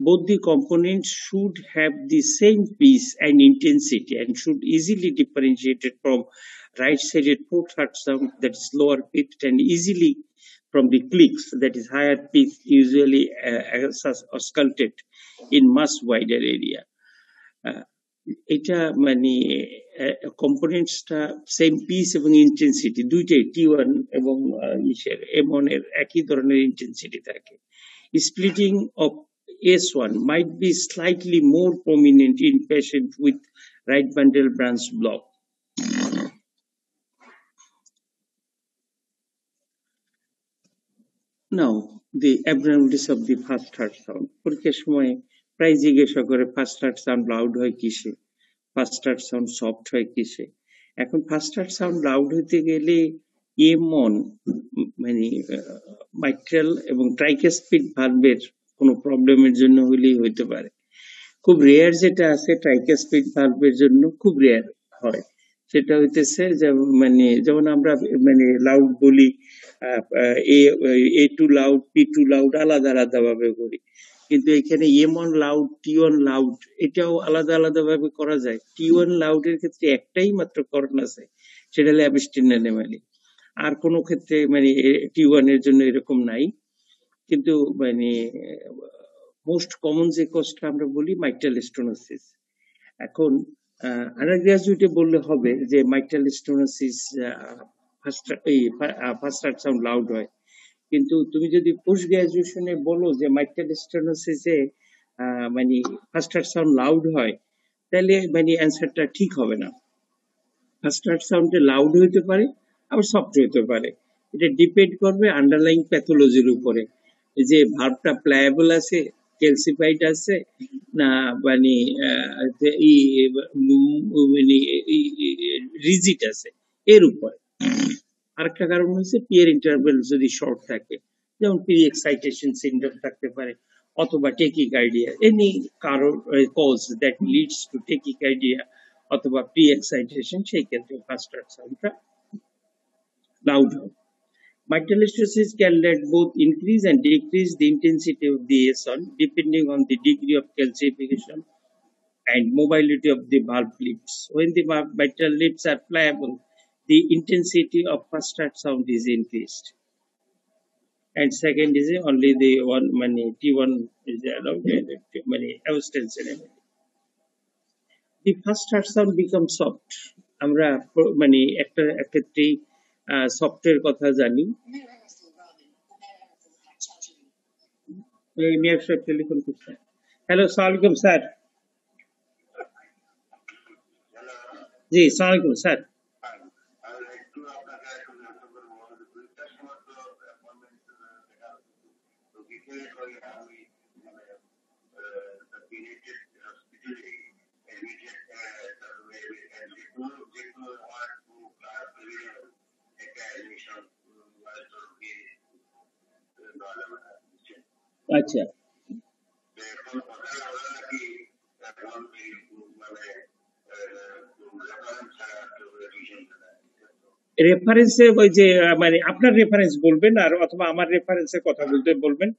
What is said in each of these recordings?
both the components should have the same pitch and intensity and should easily differentiated from right-sided fourth-third sound that is lower pitched and easily from the clicks that is higher pitched, usually ausculted in much wider area. এটা মানে কম্পোনেন্টসটা same piece এবং intensity দুইটাই T1 এবং ইসের M1 এর একই ধরনের intensity থাকে। Splitting of S1 might be slightly more prominent in patients with right bundle branch block. Now, the abnormalities of the first third sound. পরীক্ষার সময় প্রায় জিজ্ঞাসা করে ফার্স্ট থার্ড সাউন্ড লাউড হয় কিসে, ফার্স্ট থার্ড সাউন্ড সফট হয় কিসে। এখন ফার্স্ট থার্ড সাউন্ড লাউড হইতে গেলে M1 মানে মাইট্রাল এবং ট্রাইকাসপিড ভালভের কোনো প্রবলেমের জন্য হইলেই হইতে পারে। খুব রেয়ার যেটা আছে ট্রাইকাসপিড ভালভের জন্য খুব রেয়ার হয়, সেটা হইতেছে মানে যেমন আমরা মানে লাউড বলি A2 লাউড, P2 লাউড আলাদা আলাদা ভাবে করি, কিন্তু এখানে M1 লাউড, T1 লাউড এটাও আলাদা আলাদা ভাবে করা যায়। T1 লাউডের ক্ষেত্রে একটাই মাত্র কর্ণ আছে, সেটা হলো অ্যাবিস্টিন অ্যানোমালি। আর কোনো ক্ষেত্রে মানে T1 এর জন্য এরকম নাই। কিন্তু মানে মোস্ট কমন যে কজটা আমরা বলি মাইট্রাল স্টেনোসিস। এখন আন্ডার গ্রাজুয়েটে বললে হবে যে mitral stenosis first third sound loud হয়, কিন্তু তুমি যদি পোস্ট গ্রাজুয়েশনে বলো যে মাইট্রাল স্টেনোসিসে মানে ফার্স্ট থার্ড সাউন্ড লাউড হয়, তাহলে মানে অ্যান্সারটা ঠিক হবে না। ফার্স্ট থার্ড সাউন্ডে লাউড হইতে পারে, আবার সফট হইতে পারে। এটা ডিপেন্ড করবে আন্ডারলাইং প্যাথোলজির উপরে, যে ভার্বটা প্লায়েবল আছে, ক্যালসিফাইড আছে না মানে রিজিড আছে, এর উপর। আরেকটা কারণ হচ্ছে পিয়ার ইন্টারভেল যদি শর্ট থাকে, যেমন প্রি এক্সাইটেশন সিনড্রোম থাকতে পারে, অথবা টেকিকার্ডিয়া, এনি কারণ cause that leads to tachycardia অথবা প্রি এক্সাইটেশন, সেই ক্ষেত্রে ফার্স্ট থার্ড সাউন্ডটা লাউড হবে। Mitral stenosis can let both increase and decrease the intensity of the S1 depending on the degree of calcification and mobility of the valve lips. When the mitral lips are pliable, the intensity of first third sound is increased. And second is only the one mani T1 is allowed, mani abstention. The first third sound becomes soft. আমরা মানে একটা সফটের কথা জানি। মিয়া সাহেব telephone করছেন। Hello, আসসালামু আলাইকুম স্যার। জি, আসসালামু আলাইকুম স্যার। আচ্ছা, রেফারেন্সে ওই যে মানে আপনার রেফারেন্স বলবেন, আর অথবা আমার রেফারেন্সের কথা বলতে বলবেন,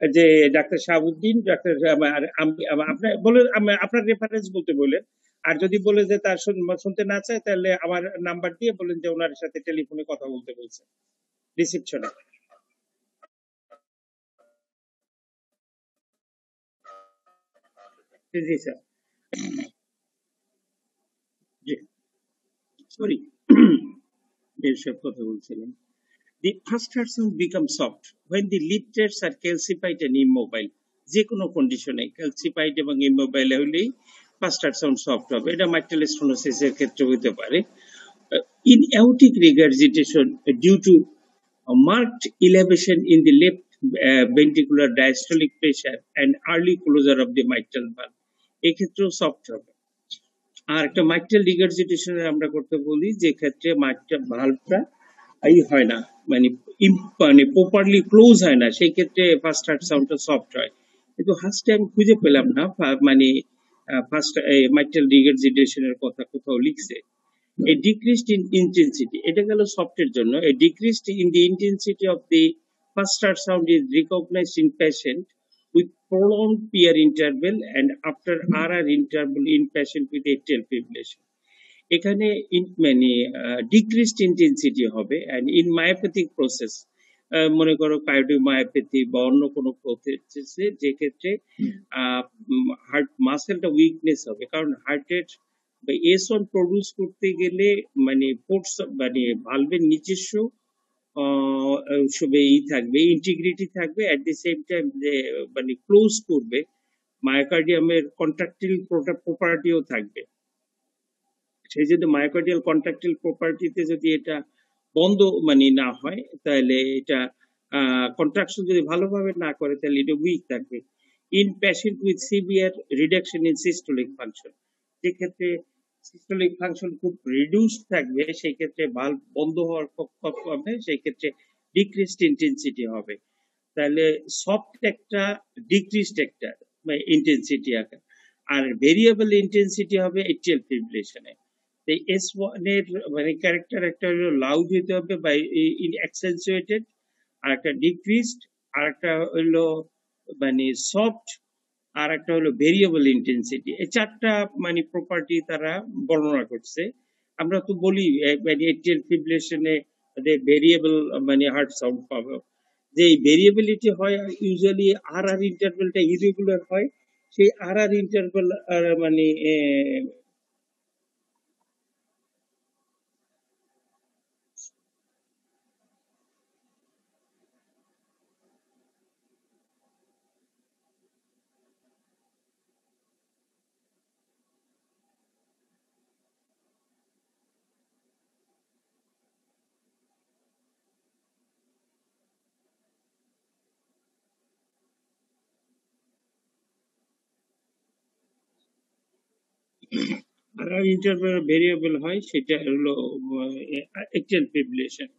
যে ডাক্তার শাহাবুদ্দিন, ডাক্তার আপনার বলে আপনার রেফারেন্স বলতে বলেন। আর যদি বলে যে তার শুনতে না চায়, তাহলে আমার নাম্বার দিয়ে বলেন যে ওনার সাথে টেলিফোনে কথা বলতে বলছে রিসেপশনে। জি স্যার, জি সরি, সব কথা বলছিলেন। The first third sound becomes soft when the lip threads are calcified and immobile. যে কোনো কন্ডিশনে ক্যালসিফাইড এবং ইমোবাইল হলেই ফার্স্ট থার্ড সাউন্ড সফট হবে। এটা মাইট্রাল স্টেনোসিসের ক্ষেত্রে হতে পারে। In aortic regurgitation due to a marked elevation in the left ventricular diastolic pressure and early closure of the mitral valve, এই ক্ষেত্রেও সফট হবে। আর একটা মাইট্রাল রিগার্জিটেশনের আমরা করতে বলি, যে ক্ষেত্রে মাইট্রাল ভালভটা হয় না, মানে প্রপারলি ক্লোজ হয় না, সেই ক্ষেত্রে ফার্স্ট থার্ড সাউন্ডটা সফট হয়। কিন্তু ফার্স্টে আমি খুঁজে পেলাম না মানে ফার্স্ট মাইট্রাল রিগার্জিটেশনের কথা কোথাও লিখছে। A decreased in intensity, এটা গেল সফটের জন্য। A decreased in the intensity of the first third sound is recognized in patient with prolonged peer interval and after RR interval in patient with atrial fibrillation. এখানে মানে decreased intensity হবে and in মায়োপ্যাথিক process মনে করো cardiomyopathy বা অন্য কোনো প্রসেসে যে ক্ষেত্রে হার্ট মাসেলটা উইকনেস হবে কারণ হার্টের S1 প্রডিউস করতে গেলে মানে পোর্টস মানে ভালভের নিজস্ব থাকবে ইন্টিগ্রিটি থাকবে অ্যাট দি সেম টাইম যে মানে ক্লোজ করবে মায়োকার্ডিয়ামের কন্ট্রাক্টিল প্রপার্টিও থাকবে সেই যদি মায়োকার্ডিয়াল কন্ট্রাক্টিল প্রপার্টিতে যদি এটা বন্ধ মানে না হয় তাহলে এটা কন্ট্রাকশন যদি ভালোভাবে না করে তাহলে এটা উইক থাকবে in patient with severe reduction in systolic function সেক্ষেত্রে সিস্টোলিক ফাংশন খুব রিডিউসড থাকবে সেই ক্ষেত্রে ভালভ বন্ধ হওয়ার হবে সেই ক্ষেত্রে ডিক্রিজড ইন্টেন্সিটি হবে তাহলে সফট একটা ডিক্রিজড একটা ইন্টেন্সিটি আকার আর ভেরিয়েবল ইন্টেন্সিটি হবে এটিএল ফিব্রিলেশনে এই S1 এর মানে ক্যারেক্টার একটা হলো লাউড হতে হবে বা অ্যাকসেন্সুয়েটেড আর একটা ডিক্রিজড আর একটা হলো মানে সফট আর একটা হলো ভেরিয়েবল ইন্টেন্সিটি এই চারটা মানে প্রপার্টি তারা বর্ণনা করছে আমরা তো বলি মানে এটিএল ফিব্রিলেশনে ভেরিয়েবল মানে হার্ট সাউন্ড পাবো যে ভেরিয়েবিলিটি হয় ইউজুয়ালি আর ইন্টারভেলটা ইরেগুলার হয় সেই আর ইন্টারভেল মানে আর ইন্টারভেল ভেরিয়েবল হয় সেটা হলো এটিএল ফিব্রিলেশন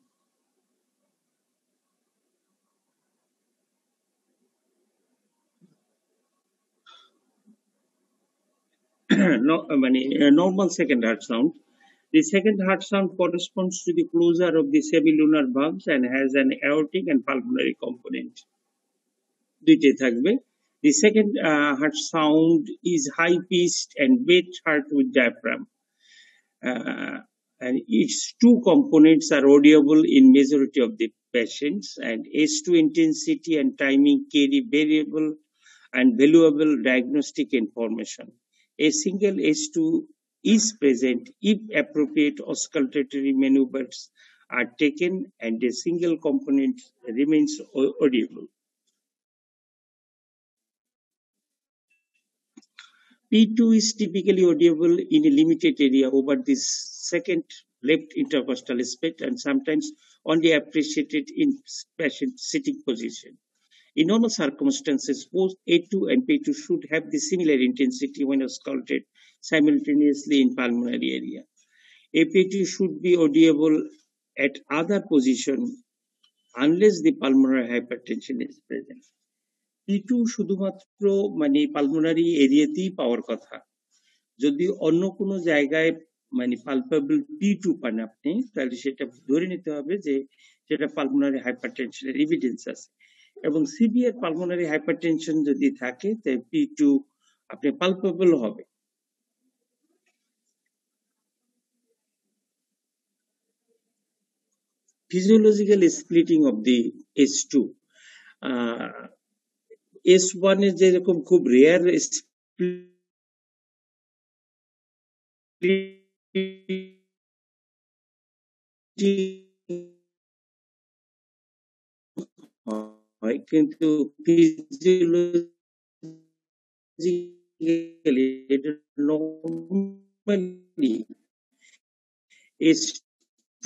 মানে normal second heart sound. The second heart sound corresponds to the closure of the semilunar valves and has an aortic and pulmonary component. দুইটাই থাকবে The second heart sound is high pitched and beat heart with diaphragm. And its two components are audible in majority of the patients and S2 intensity and timing carry variable and valuable diagnostic information. A single S2 is present if appropriate auscultatory maneuvers are taken and a single component remains audible. P2 is typically audible in a limited area over the second left intercostal space and sometimes only appreciated in patient sitting position. In normal circumstances, both A2 and P2 should have the similar intensity when ausculted simultaneously in pulmonary area. AP2 should be audible at other position unless the pulmonary hypertension is present. P2 শুধুমাত্র মানে pulmonary এরিয়াতেই পাওয়ার কথা যদি অন্য কোনো জায়গায় মানে palpable P2 পান আপনি তাহলে সেটা ধরে নিতে হবে যে সেটা পালমোনারি হাইপারটেনশনের এভিডেন্স আছে এবং সিভিয়ার পালমোনারি হাইপারটেনশন যদি থাকে তাহলে P2 আপনি পালপেবল হবে physiological splitting of the S2 S1 এর যেরকম খুব রেয়ার হয় কিন্তু ফিজিওলজিক্যালি এটা নরমালি S2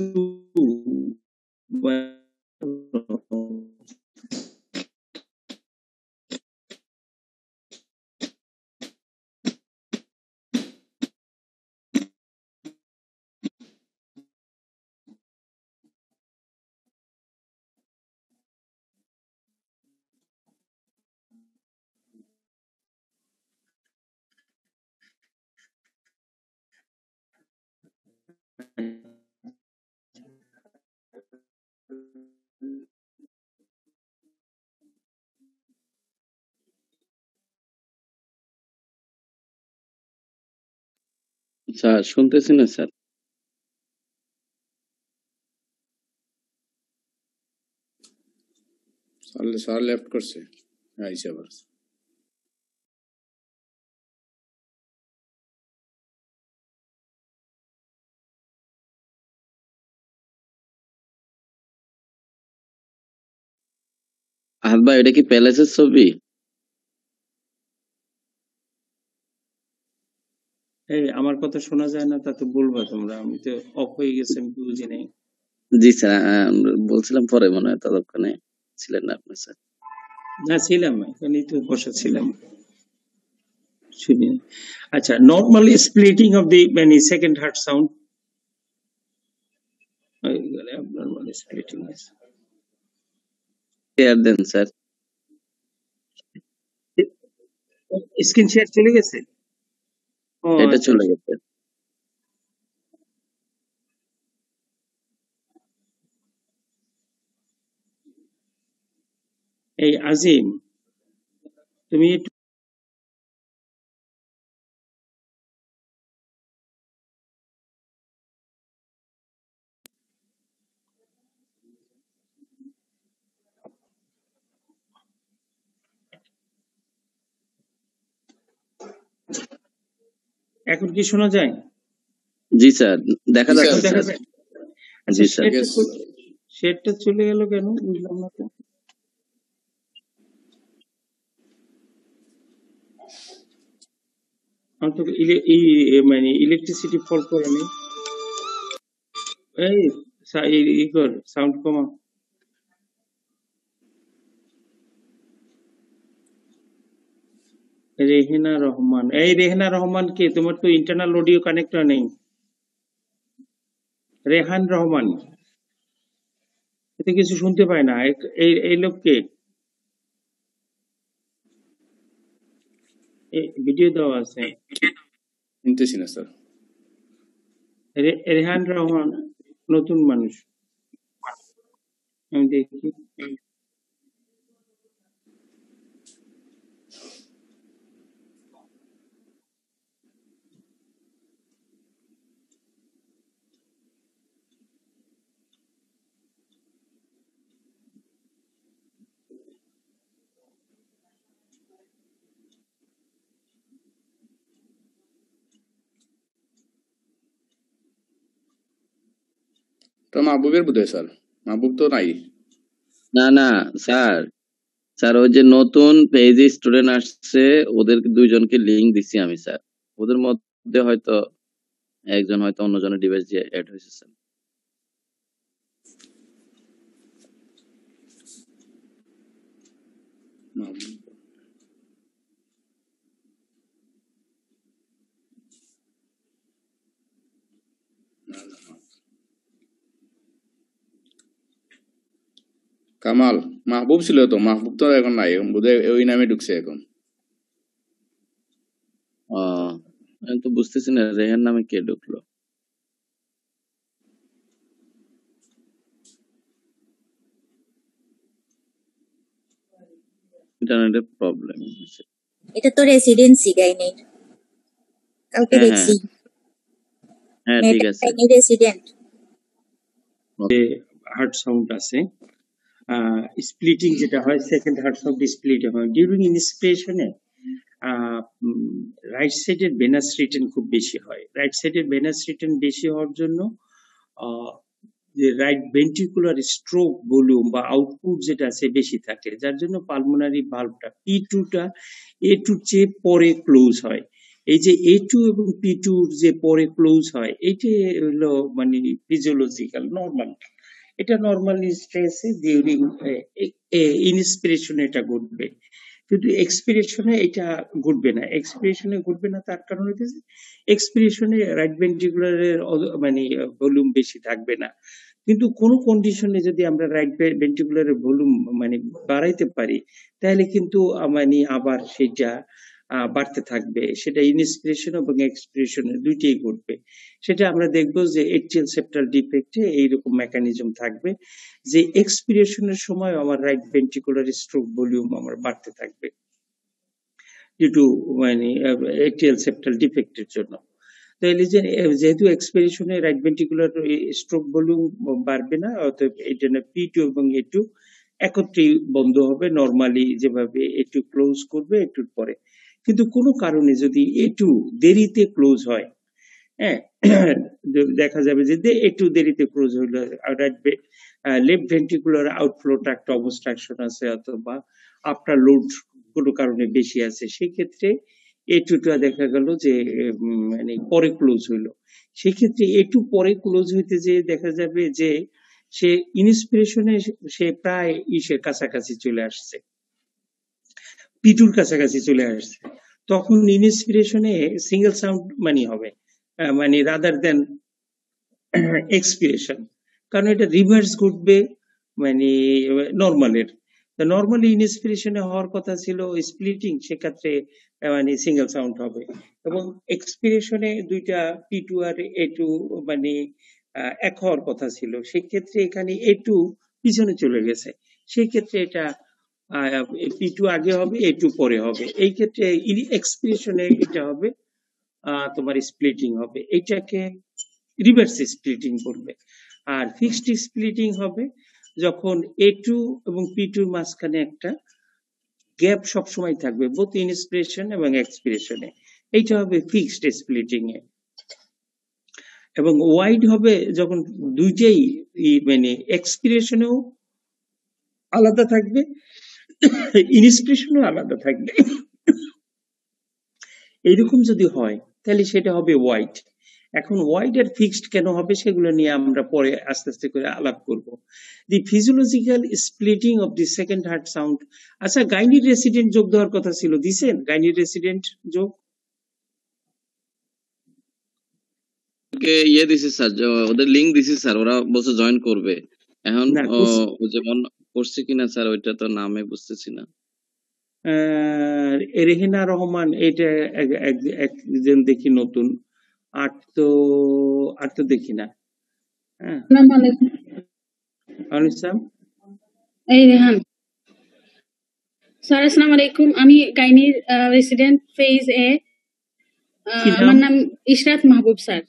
স্যার শুনতেছি না স্যার। স্যার লেফট করছে, আইসা আবার। আহাদ ভাই, এটা কি প্যালেসের ছবি? এই আমার কথা শোনা যায় না, তা তো বলবা তোমরা। আমি তো অফ হয়ে গেছে, আমি তো বুঝি নাই। জি স্যার, বলছিলাম পরে মনে হয় ততক্ষণে ছিলেন না আপনি স্যার। না, ছিলাম, এখানেই তো বসা ছিলাম, শুনি। আচ্ছা, নর্মাল স্প্লিটিং অফ দি মানে second heart sound, normal splitting আছে। শেয়ার দেন স্যার। স্ক্রিন শেয়ার চলে গেছে? ও এটা আচ্ছা চলে আচ্ছা। গেছে। এই আজিম, তুমি একটু এখন কি শোনা যায়? জি স্যার, দেখা জি যাচ্ছে স্যার। দেখা স্যার। যায়? আচ্ছা, জি স্যার। শেয়ারটা চলে গেল কেন, বুঝলাম না তো। আমার তো মানে ইলেকট্রিসিটি ফল করেনি। এই কর, সাউন্ড কমা। রেহেনা রহমান, এই রেহেনা রহমান কে? তোমার তো ইন্টারনাল অডিও কানেক্টর নেই। রেহান রহমান, এতে কিছু শুনতে পায় না। এই এই লোককে ভিডিও দেওয়া আছে। শুনতেছি না স্যার। রেহান রহমান নতুন মানুষ, আমি দেখি। তো মাহবুবের বোধ হয় স্যার, মাহবুব তো নাই। না না স্যার, স্যার ওই যে নতুন পেজে স্টুডেন্ট আসছে, ওদের দুইজনকে লিংক দিছি আমি স্যার। ওদের মধ্যে হয়তো একজন হয়তো অন্যজনের ডিভাইস দিয়ে অ্যাড হয়েছে স্যার। মাহবুব কামাল, মাহবুব ছিল তো, মাহবুব তো এখন নাই, বোধহয় ওই নামে ঢুকছে এখন। আমি তো বুঝতেছি না রেহান নামে কে ঢুকলো। ইন্টারনেটের প্রবলেম হচ্ছে। এটা তো রেসিডেন্সি গাইনের, কালকে হ্যাঁ হ্যাঁ দেখছি হ্যাঁ, ঠিক মেয়েটা আছে। Gynae resident. হার্ট সাউন্ড আছে, স্প্লিটিং যেটা হয়, সেকেন্ড হার্ট সাউন্ড স্প্লিট হয় ডিউরিং ইন্সপিরেশনে। রাইট সাইডের ভেনাস রিটেন খুব বেশি হয়। রাইট সাইডের ভেনাস রিটেন বেশি হওয়ার জন্য যে রাইট ভেন্ট্রিকুলার স্ট্রোক ভলিউম বা আউটপুট যেটা আছে বেশি থাকে, যার জন্য পালমোনারি ভালভটা P2টা A2 চেয়ে পরে ক্লোজ হয়। এই যে A2 এবং P2 যে পরে ক্লোজ হয়, এইটা হলো মানে ফিজিওলজিক্যাল নর্মাল। এটা নর্মালি স্ট্রেসে ডিউরিং ইনস্পিরেশনে এটা ঘটবে, কিন্তু এক্সপিরেশনে এটা ঘটবে না। এক্সপিরেশনে ঘটবে না তার কারণ হচ্ছে এক্সপিরেশনে রাইট ভেন্ট্রিকুলারের মানে ভলিউম বেশি থাকবে না, কিন্তু কোনো কন্ডিশনে যদি আমরা রাইট ভেন্ট্রিকুলারের ভলিউম মানে বাড়াইতে পারি, তাহলে কিন্তু মানে আবার সেটা বাড়তে থাকবে। সেটা ইনস্পিরেশন এবং এক্সপিরেশন দুইটাই ঘটবে। সেটা আমরা দেখব যে এট্রিয়াল সেপ্টাল ডিফেক্টে এইরকম মেকানিজম থাকবে, যে এক্সপিরেশনের সময় আমার রাইট ভেন্ট্রিকুলার স্ট্রোক ভলিউম আমার বাড়তে থাকবে ডিউ টু মানে এট্রিয়াল সেপ্টাল ডিফেক্টের জন্য। তাহলে যে যেহেতু এক্সপিরেশনে রাইট ভেন্ট্রিকুলার স্ট্রোক ভলিউম বাড়বে না, অতএব এটা না P2 এবং A2 একত্রেই বন্ধ হবে, নরমালি যেভাবে A2 ক্লোজ করবে একটু পরে। কিন্তু কোনো কারণে যদি A2 দেরিতে ক্লোজ হয়, হ্যাঁ, দেখা যাবে যে A2 দেরিতে ক্লোজ হইলো, left ventricular outflow tract obstruction আছে অথবা আফটার লোড কোনো কারণে বেশি আছে, সেই ক্ষেত্রে A2 টা দেখা গেল যে মানে পরে ক্লোজ হইলো। সেই ক্ষেত্রে A2 পরে ক্লোজ হইতে যে দেখা যাবে যে সে ইন্সপিরেশনে সে প্রায় ইসের কাছাকাছি চলে আসছে, P2-র কাছাকাছি চলে আসছে। তখন ইন্সপিরেশনে সিঙ্গেল সাউন্ড মানে হবে, মানে রাদার দেন এক্সপিরেশন, কারণ এটা রিভার্স ঘটবে মানে নর্মালের। নর্মালি ইন্সপিরেশনে হওয়ার কথা ছিল স্প্লিটিং, সেক্ষেত্রে মানে সিঙ্গেল সাউন্ড হবে, এবং এক্সপিরেশনে দুইটা P2 আর A2 মানে এক হওয়ার কথা ছিল, সেক্ষেত্রে এখানে A2 পিছনে চলে গেছে, সেই ক্ষেত্রে এটা P2 আগে হবে, A2 পরে হবে। এই ক্ষেত্রে এক্সপিরেশনে এটা হবে তোমার স্প্লিটিং হবে, এটাকে রিভার্স স্প্লিটিং করবে। আর ফিক্সড স্প্লিটিং হবে যখন A2 এবং P2 এর মাঝখানে একটা গ্যাপ সবসময় থাকবে, বোথ ইন্সপিরেশন এবং এক্সপিরেশনে, এইটা হবে ফিক্সড স্প্লিটিং এ। এবং ওয়াইড হবে যখন দুইটাই মানে এক্সপিরেশনেও আলাদা থাকবে, ইন্সপিরেশনও আলাদা থাকবে। এইরকম যদি হয় তাহলে সেটা হবে ওয়াইড। এখন ওয়াইড আর ফিক্সড কেন হবে সেগুলো নিয়ে আমরা পরে আস্তে আস্তে করে আলাপ করব। The physiological splitting of the second heart sound. আচ্ছা, গাইনির রেসিডেন্ট যোগ দেওয়ার কথা ছিল, দিছেন গাইনির রেসিডেন্ট যোগ? ইয়ে দিছি স্যার, ওদের লিংক দিছি স্যার, ওরা বলছে জয়েন করবে। এখন না, যেমন করছে কিনা স্যার ওইটা তো নামে বুঝতেছি না। রেহেনা রহমান, এটা একজন দেখি নতুন, আর তো দেখি না। হ্যাঁ, আসসালামু আলাইকুম। আনুসাম, এই রেহান স্যার, আসসালামু আলাইকুম। আমি গাইনির রেসিডেন্ট ফেজ এ। কি নাম? আমার নাম ইশরাত মাহবুব স্যার।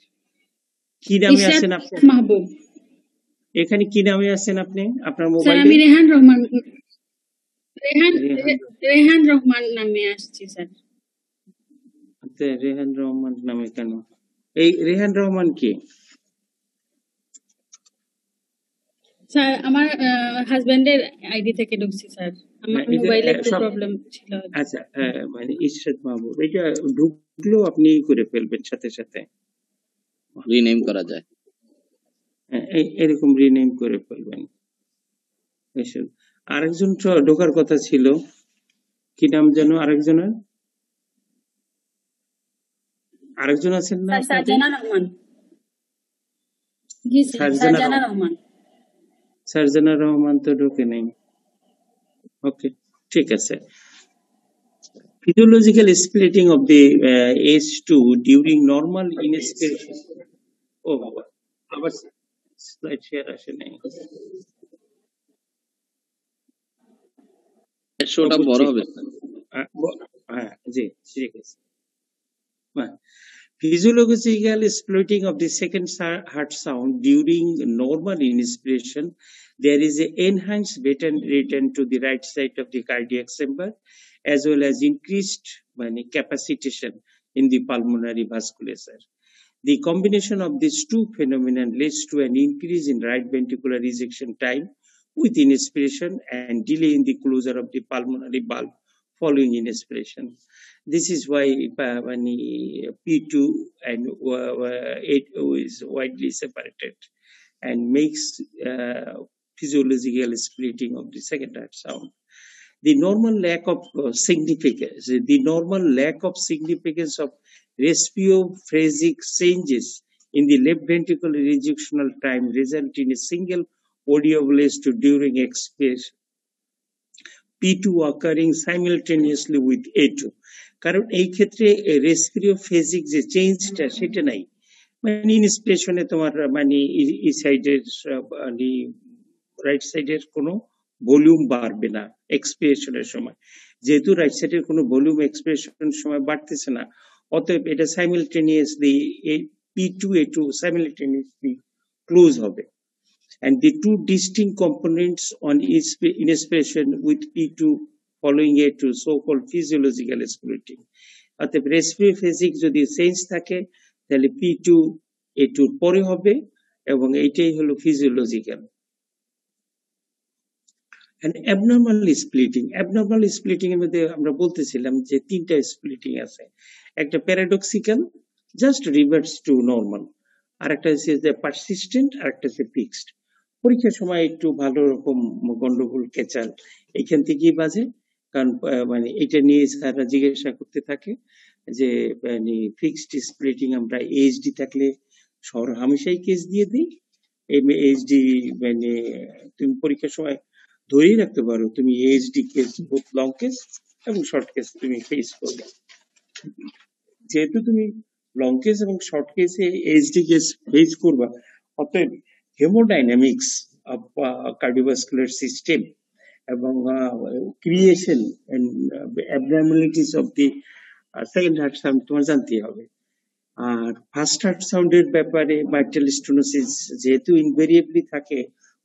কি নামে ইশরাত আছেন আপনি? মাহবুব এখানে কি নামে আছেন আপনি আপনার স্যার। মোবাইলে? আমি রেহান রহমান, রেহান রেহান রহমান নামে আসছি স্যার। আচ্ছা, রেহান রহমান নামে কেন? এই রেহান রহমান কি? স্যার আমার হাজবেন্ডের আইডি থেকে ঢুকছি স্যার, আমার না, এটা মোবাইলে একটু সব প্রবলেম ছিল। আচ্ছা, মানে ইশরাত মাহবুব, এটা ঢুকলো আপনি করে ফেলবেন সাথে সাথে, রিনেম করা যায়। এরকম রিনেম করে ফেলবেন। এসব আরেকজন ঢোকার কথা ছিল, কি নাম যেন আরেকজনের? আরেকজন আছেন না? সারজানা রহমান। জি স্যার, সারজানা রহমান। সারজানা রহমান তো ঢোকে নাই। ওকে, ঠিক আছে। Physiological splitting of the H2 during normal inspiration. ও বাবা, আবার স্লাইড শেয়ার আসে নাই। শোটা বড় হবে। হ্যাঁ, জি, ঠিক আছে। Physiological splitting of the second heart sound during normal inspiration, there is an enhanced beta return to the right side of the cardiac chamber, as well as increased capacitation in the pulmonary vasculature. The combination of these two phenomena leads to an increase in right ventricular ejection time with inspiration and delay in the closure of the pulmonary valve following inspiration. This is why P2 and A2 is widely separated and makes physiological splitting of the second heart sound. The normal lack of significance of respiophrasic changes in the left ventricular ejectional time result in a single audio blast during expiration, P2 occurring simultaneously with A2. কারণ এই ক্ষেত্রে রেসপিরিওফেজিক যে চেঞ্জটা সেটা নাই, মানে ইন্সপিরেশনে তোমার মানে এই সাইডের মানে রাইট সাইডের কোনো ভলিউম বাড়বে না এক্সপিরেশনের সময়, যেহেতু রাইট সাইডের কোনো ভলিউম এক্সপিরেশনের সময় বাড়তেছে না, অতএব এটা simultaneously P2 A2 simultaneously close হবে, and the two distinct components on inspiration with P2 following A2 so-called physiological splitting. অতএব রেসপিরেটরি ফেজিক যদি চেঞ্জ থাকে তাহলে P2 A2 পরে হবে এবং এইটাই হলো ফিজিওলজিক্যাল। And abnormal splitting এর মধ্যে আমরা বলতেছিলাম যে তিনটা স্প্লিটিং আছে, একটা প্যারাডক্সিক্যাল জাস্ট রিভার্টস টু নর্মাল, আর একটা হচ্ছে যে পারসিস্টেন্ট, আর একটা হচ্ছে ফিক্সড। পরীক্ষার সময় একটু ভালো রকম গন্ডগোল কেচাল এখান থেকেই বাজে, কারণ মানে এটা নিয়ে স্যাররা জিজ্ঞাসা করতে থাকে যে মানে ফিক্সড স্প্লিটিং আমরা এইচডি থাকলে সর হামেশাই কেস দিয়ে দিই। এইচডি মানে তুমি পরীক্ষার সময় ধরেই রাখতে পারো তুমি HD case both long case এবং শর্ট কেস তুমি ফেস করবে। যেহেতু তুমি লং কেস এবং শর্ট কেসে এইচডি কেস ফেস করবা, অতএব হেমোডাইনামিক্স অফ কার্ডিওভাস্কুলার সিস্টেম এবং creation and abnormalities of the second heart sound তোমার জানতে হবে। আর ফার্স্ট হার্ট সাউন্ডের ব্যাপারে মাইট্রাল স্টেনোসিস যেহেতু ইনভেরিয়েবলি থাকে,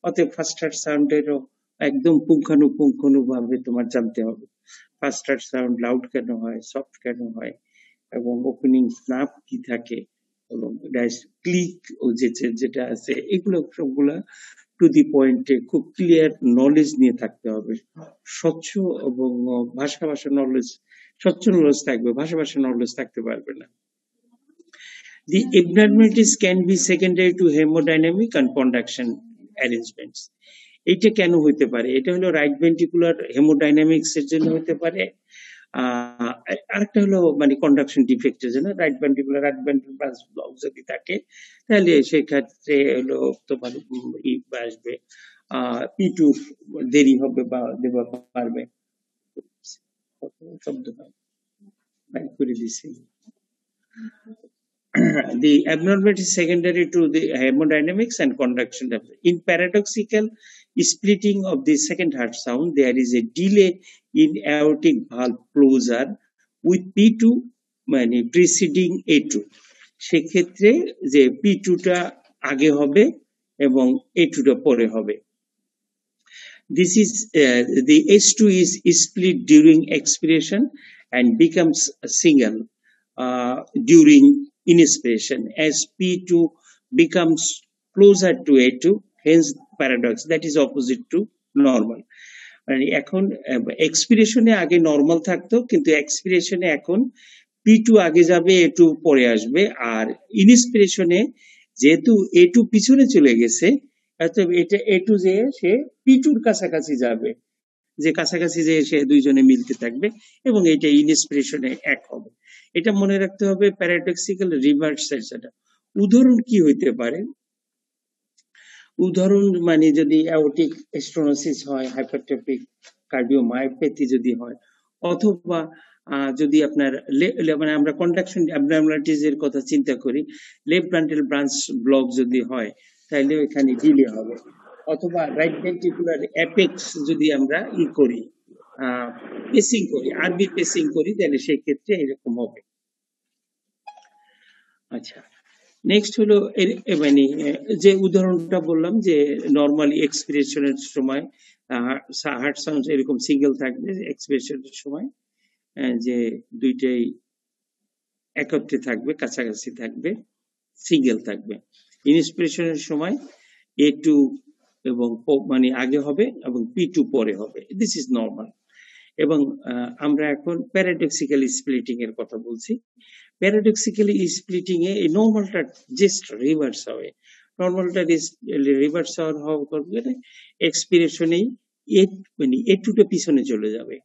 অতএব ফার্স্ট হার্ট সাউন্ডেরও একদম পুঙ্খানুপুঙ্খানুভাবে তোমার জানতে হবে। ফার্স্ট হার্ট সাউন্ড লাউড কেন হয়, সফট কেন হয়, এবং ওপেনিং স্নাপ কি থাকে, এবং ক্লিক যেটা আছে, এগুলো সবগুলা টু দি পয়েন্টে খুব ক্লিয়ার নলেজ নিয়ে থাকতে হবে। স্বচ্ছ এবং ভাষা নলেজ, স্বচ্ছ নলেজ থাকবে, ভাষা নলেজ থাকতে পারবে না। The abnormalities can be secondary to hemodynamic and conduction arrangements. এটা কেন হইতে পারে? এটা হলো রাইট ভেন্ট্রিকুলার হেমোডাইনামিক্স এর জন্য হতে পারে, আরেকটা হলো মানে কন্ডাকশন ডিফেক্টের জন্য। রাইট ভেন্ট্রিকুলার ব্রাঞ্চ ব্লক যদি থাকে তাহলে সেক্ষেত্রে হলো তোমার আসবে P2 দেরি হবে বা দেওয়া পারবে। শব্দ বাইর করে দিছি। The abnormality is secondary to the hemodynamics and conduction. In paradoxical splitting of the second heart sound, there is a delay in aortic valve closure with P2 মানে preceding A2. সেক্ষেত্রে যে P2 টা আগে হবে এবং A2 টা পরে হবে। This is the H2 is split during expiration and becomes a single during inspiration as P2 becomes closer to A2, hence paradox, that is opposite to normal. মানে এখন এক্সপিরেশনে আগে নর্মাল থাকতো, কিন্তু এক্সপিরেশনে এখন P2 আগে যাবে, A2 পরে আসবে, আর ইনস্পিরেশনে যেহেতু A2 পিছনে চলে গেছে, এটা A2 যে সে P2র কাছাকাছি যাবে, যে কাছাকাছি যে সে দুইজনে মিলতে থাকবে এবং এটা ইনস্পিরেশনে এক হবে। এটা মনে রাখতে হবে প্যারাডক্সিক্যাল রিভার্সাল। সেটা উদাহরণ কি হইতে পারে? উদাহরণ মানে যদি অ্যাওর্টিক স্টেনোসিস হয়, হাইপারট্রফিক কার্ডিওমায়োপ্যাথি যদি হয়, অথবা যদি আপনার মানে আমরা কন্ডাকশন অ্যাবনর্মালিটিস এর কথা চিন্তা করি, লেফট ভেন্ট্রাল ব্রাঞ্চ ব্লক যদি হয় তাহলে এখানে ডিলে হবে, অথবা রাইট ভেন্ট্রিকুলার অ্যাপেক্স যদি আমরা করি, পেসিং করি, আরবি পেসিং করি, তাহলে সেই ক্ষেত্রে এরকম হবে। আচ্ছা, নেক্সট হলো মানে যে উদাহরণটা বললাম যে নরমালি এক্সপিরেশনের সময় হার্ট সাউন্ড এরকম সিঙ্গেল থাকবে, এক্সপিরেশনের সময় যে দুইটাই একত্রে থাকবে, কাছাকাছি থাকবে, সিঙ্গেল থাকবে। ইনস্পিরেশনের সময় A2 এবং মানে আগে হবে এবং P2 পরে হবে, দিস ইজ নর্মাল। এবং আমরা এখন প্যারাডক্সিক্যাল স্প্লিটিং এর কথা বলছি। প্যারাডক্সিক্যালি স্প্লিটিং এ এই নর্মালটা জাস্ট রিভার্স হবে। নর্মালটা রিভার্স হওয়ার পরে এক্সপিরেশনেই মানে A2 টা পিছনে চলে যাবে,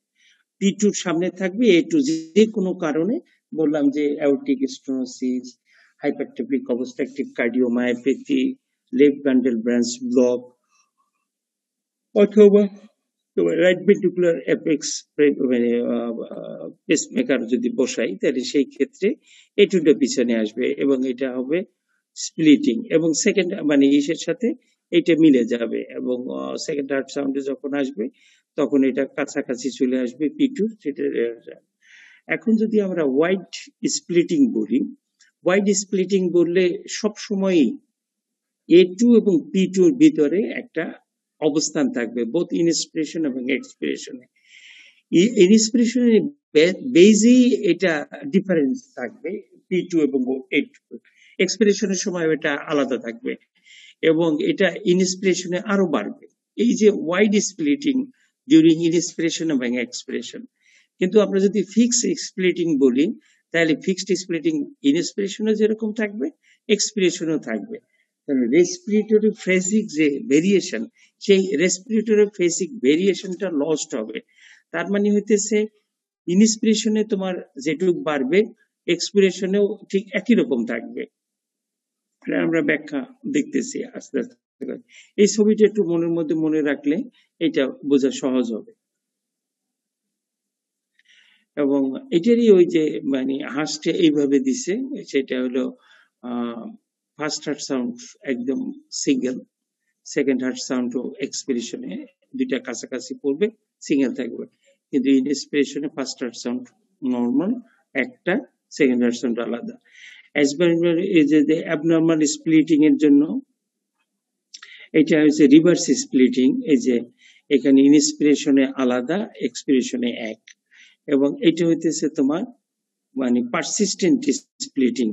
P2 সামনে থাকবে, A2 যে কোনো কারণে বললাম যে aortic stenosis, hypertrophic obstructive cardiomyopathy, left ventral branch block, অথবা রাইট ভেন্ট্রিকুলার অ্যাপেক্স মানে পেসমেকার যদি বসাই, তাহলে সেই ক্ষেত্রে A2 টা পিছনে আসবে এবং এটা হবে স্প্লিটিং, এবং সেকেন্ড মানে ইসের সাথে এটা মিলে যাবে, এবং সেকেন্ড হার্ট সাউন্ডে যখন আসবে তখন এটা কাছাকাছি চলে আসবে P2, সেটা এখন যদি আমরা ওয়াইড স্প্লিটিং বললে সবসময়ই A2 এবং P2 এর ভিতরে একটা অবস্থান থাকবে, বোথ ইনস্পিরেশন এবং এক্সপিরেশনে। ইনস্পিরেশনের বেজেই এটা ডিফারেন্স থাকবে P2 এবং A2, এক্সপিরেশনের সময় এটা আলাদা থাকবে এবং এটা ইনস্পিরেশনে আরো বাড়বে। এই যে ওয়াইড স্প্লিটিং ডিউরিং ইনস্পিরেশন এবং এক্সপিরেশন। কিন্তু আমরা যদি ফিক্সড স্প্লিটিং বলি, তাহলে ফিক্সড স্প্লিটিং ইনস্পিরেশনও যেরকম থাকবে, এক্সপিরেশনও থাকবে। তাহলে রেসপিরেটরি ফেসিক যে ভেরিয়েশন, সেই রেসপিরেটরি ফেসিক ভেরিয়েশনটা লস্ট হবে। তার মানে হইতেছে ইনস্পিরেশনে তোমার যেটুকু বাড়বে, এক্সপিরেশনেও ঠিক একই রকম থাকবে। এটা আমরা ব্যাখ্যা দেখতেছি আস্তে আস্তে। এই ছবিটা একটু মনের মধ্যে মনে রাখলে এটা বোঝা সহজ হবে। এবং এটারই ওই যে মানে হাসটা এইভাবে দিছে, সেটা হলো ফার্স্ট হার্ট সাউন্ড একদম সিঙ্গেল, সেকেন্ড হার্ট সাউন্ডও এক্সপিরেশনে দুইটা কাছাকাছি পড়বে, সিঙ্গেল থাকবে। কিন্তু ইনস্পিরেশনে ফার্স্ট হার্ট সাউন্ড নর্মাল একটা, সেকেন্ড হার্ট সাউন্ড আলাদা। এই যে অ্যাবনর্মাল স্প্লিটিং এর জন্য এটা হচ্ছে রিভার্স স্প্লিটিং। এই যে এখানে ইনস্পিরেশনে আলাদা, এক্সপিরেশনে এক। এবং এটা হইতেছে তোমার মানে পারসিস্টেন্ট স্প্লিটিং,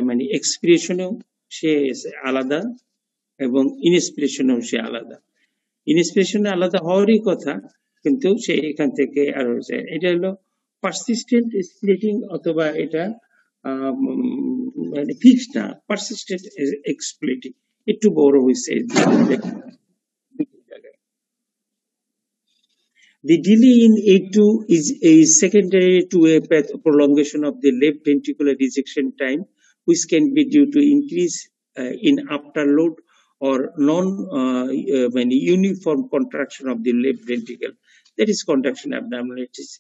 মানে এক্সপিরেশনেও সে আলাদা এবং ইনস্পিরেশনেও সে আলাদা। ইনস্পিরেশনে আলাদা হওয়ারই কথা, কিন্তু সে এখান থেকে আর হচ্ছে। এটা হলো পারসিস্টেন্ট স্প্লিটিং, অথবা এটা মানে ফিক্স না, পারসিস্টেন্ট স্প্লিটিং। একটু বড় হয়েছে জায়গায়। The delay in A2 is secondary to a prolongation of the left ventricular ejection time, which can be due to increase in afterload or uniform contraction of the left ventricle, that is conduction abnormalities.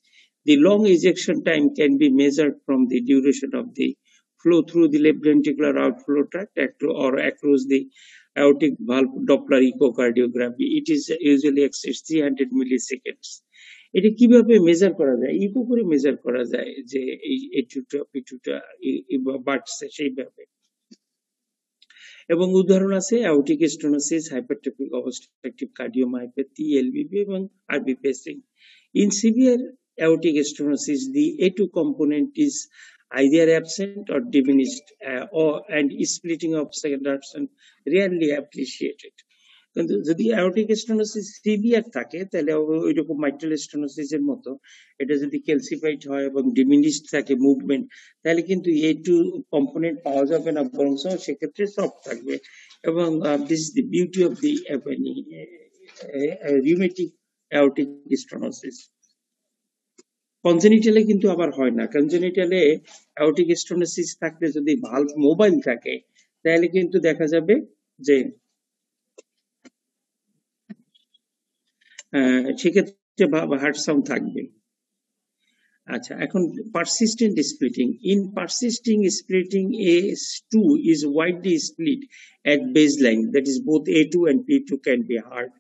The long ejection time can be measured from the duration of the flow through the left ventricular outflow tract or across the aortic valve Doppler echocardiography. It is usually exceeds 300 milliseconds. এটা কিভাবে measure করা যায়? Eco করে measure করা যায় যে এই A2টা P2টা বাড়ছে সেইভাবে। এবং উদাহরণ আছে aortic stenosis, hypertrophic obstructive cardiomyopathy, LVP এবং RV পেসিং। In severe aortic stenosis, the A2 component is either absent or diminished, and splitting of second heart sound rarely appreciated. কিন্তু যদি অ্যাওর্টিক স্টেনোসিস সিভিয়ার থাকে, তাহলে ওইরকম মাইট্রাল স্টেনোসিসের মতো এটা যদি calcified হয় এবং ডিমিনিশড থাকে মুভমেন্ট, তাহলে কিন্তু A2 কম্পোনেন্ট পাওয়া যাবে না, বরং সেক্ষেত্রে সফট থাকবে। এবং this is the beauty of the rheumatic aortic stenosis. কনজেনিটালে কিন্তু আবার হয় না। কনজেনিটালে অ্যাওর্টিক স্টেনোসিস থাকলে যদি ভালভ মোবাইল থাকে, তাহলে কিন্তু দেখা যাবে যে সেক্ষেত্রে হার্ট সাউন্ড থাকবে। আচ্ছা, এখন persistent splitting. In persisting splitting, A2 is widely split at baseline, that is both A2 and P2 can be heard,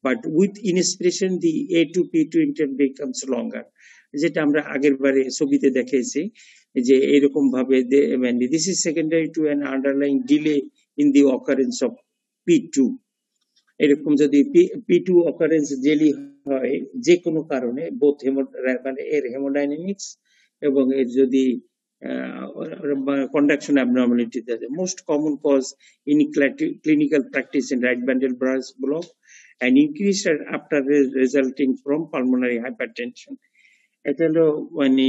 but with inspiration the A2 P2 interval becomes longer. যেটা আমরা আগের বারে ছবিতে দেখাইছি যে এরকম ভাবে this is secondary to an underlying delay in the occurrence of P2. এরকম যদি P2 occurrence ডেলি হয় যে কোনো কারণে, বোথ মানে এর হেমোডাইনামিক্স এবং এর যদি conduction abnormality, the most common cause in clinical practice in right bundle branch block and increased after resulting from pulmonary hypertension. এটা হলো মানে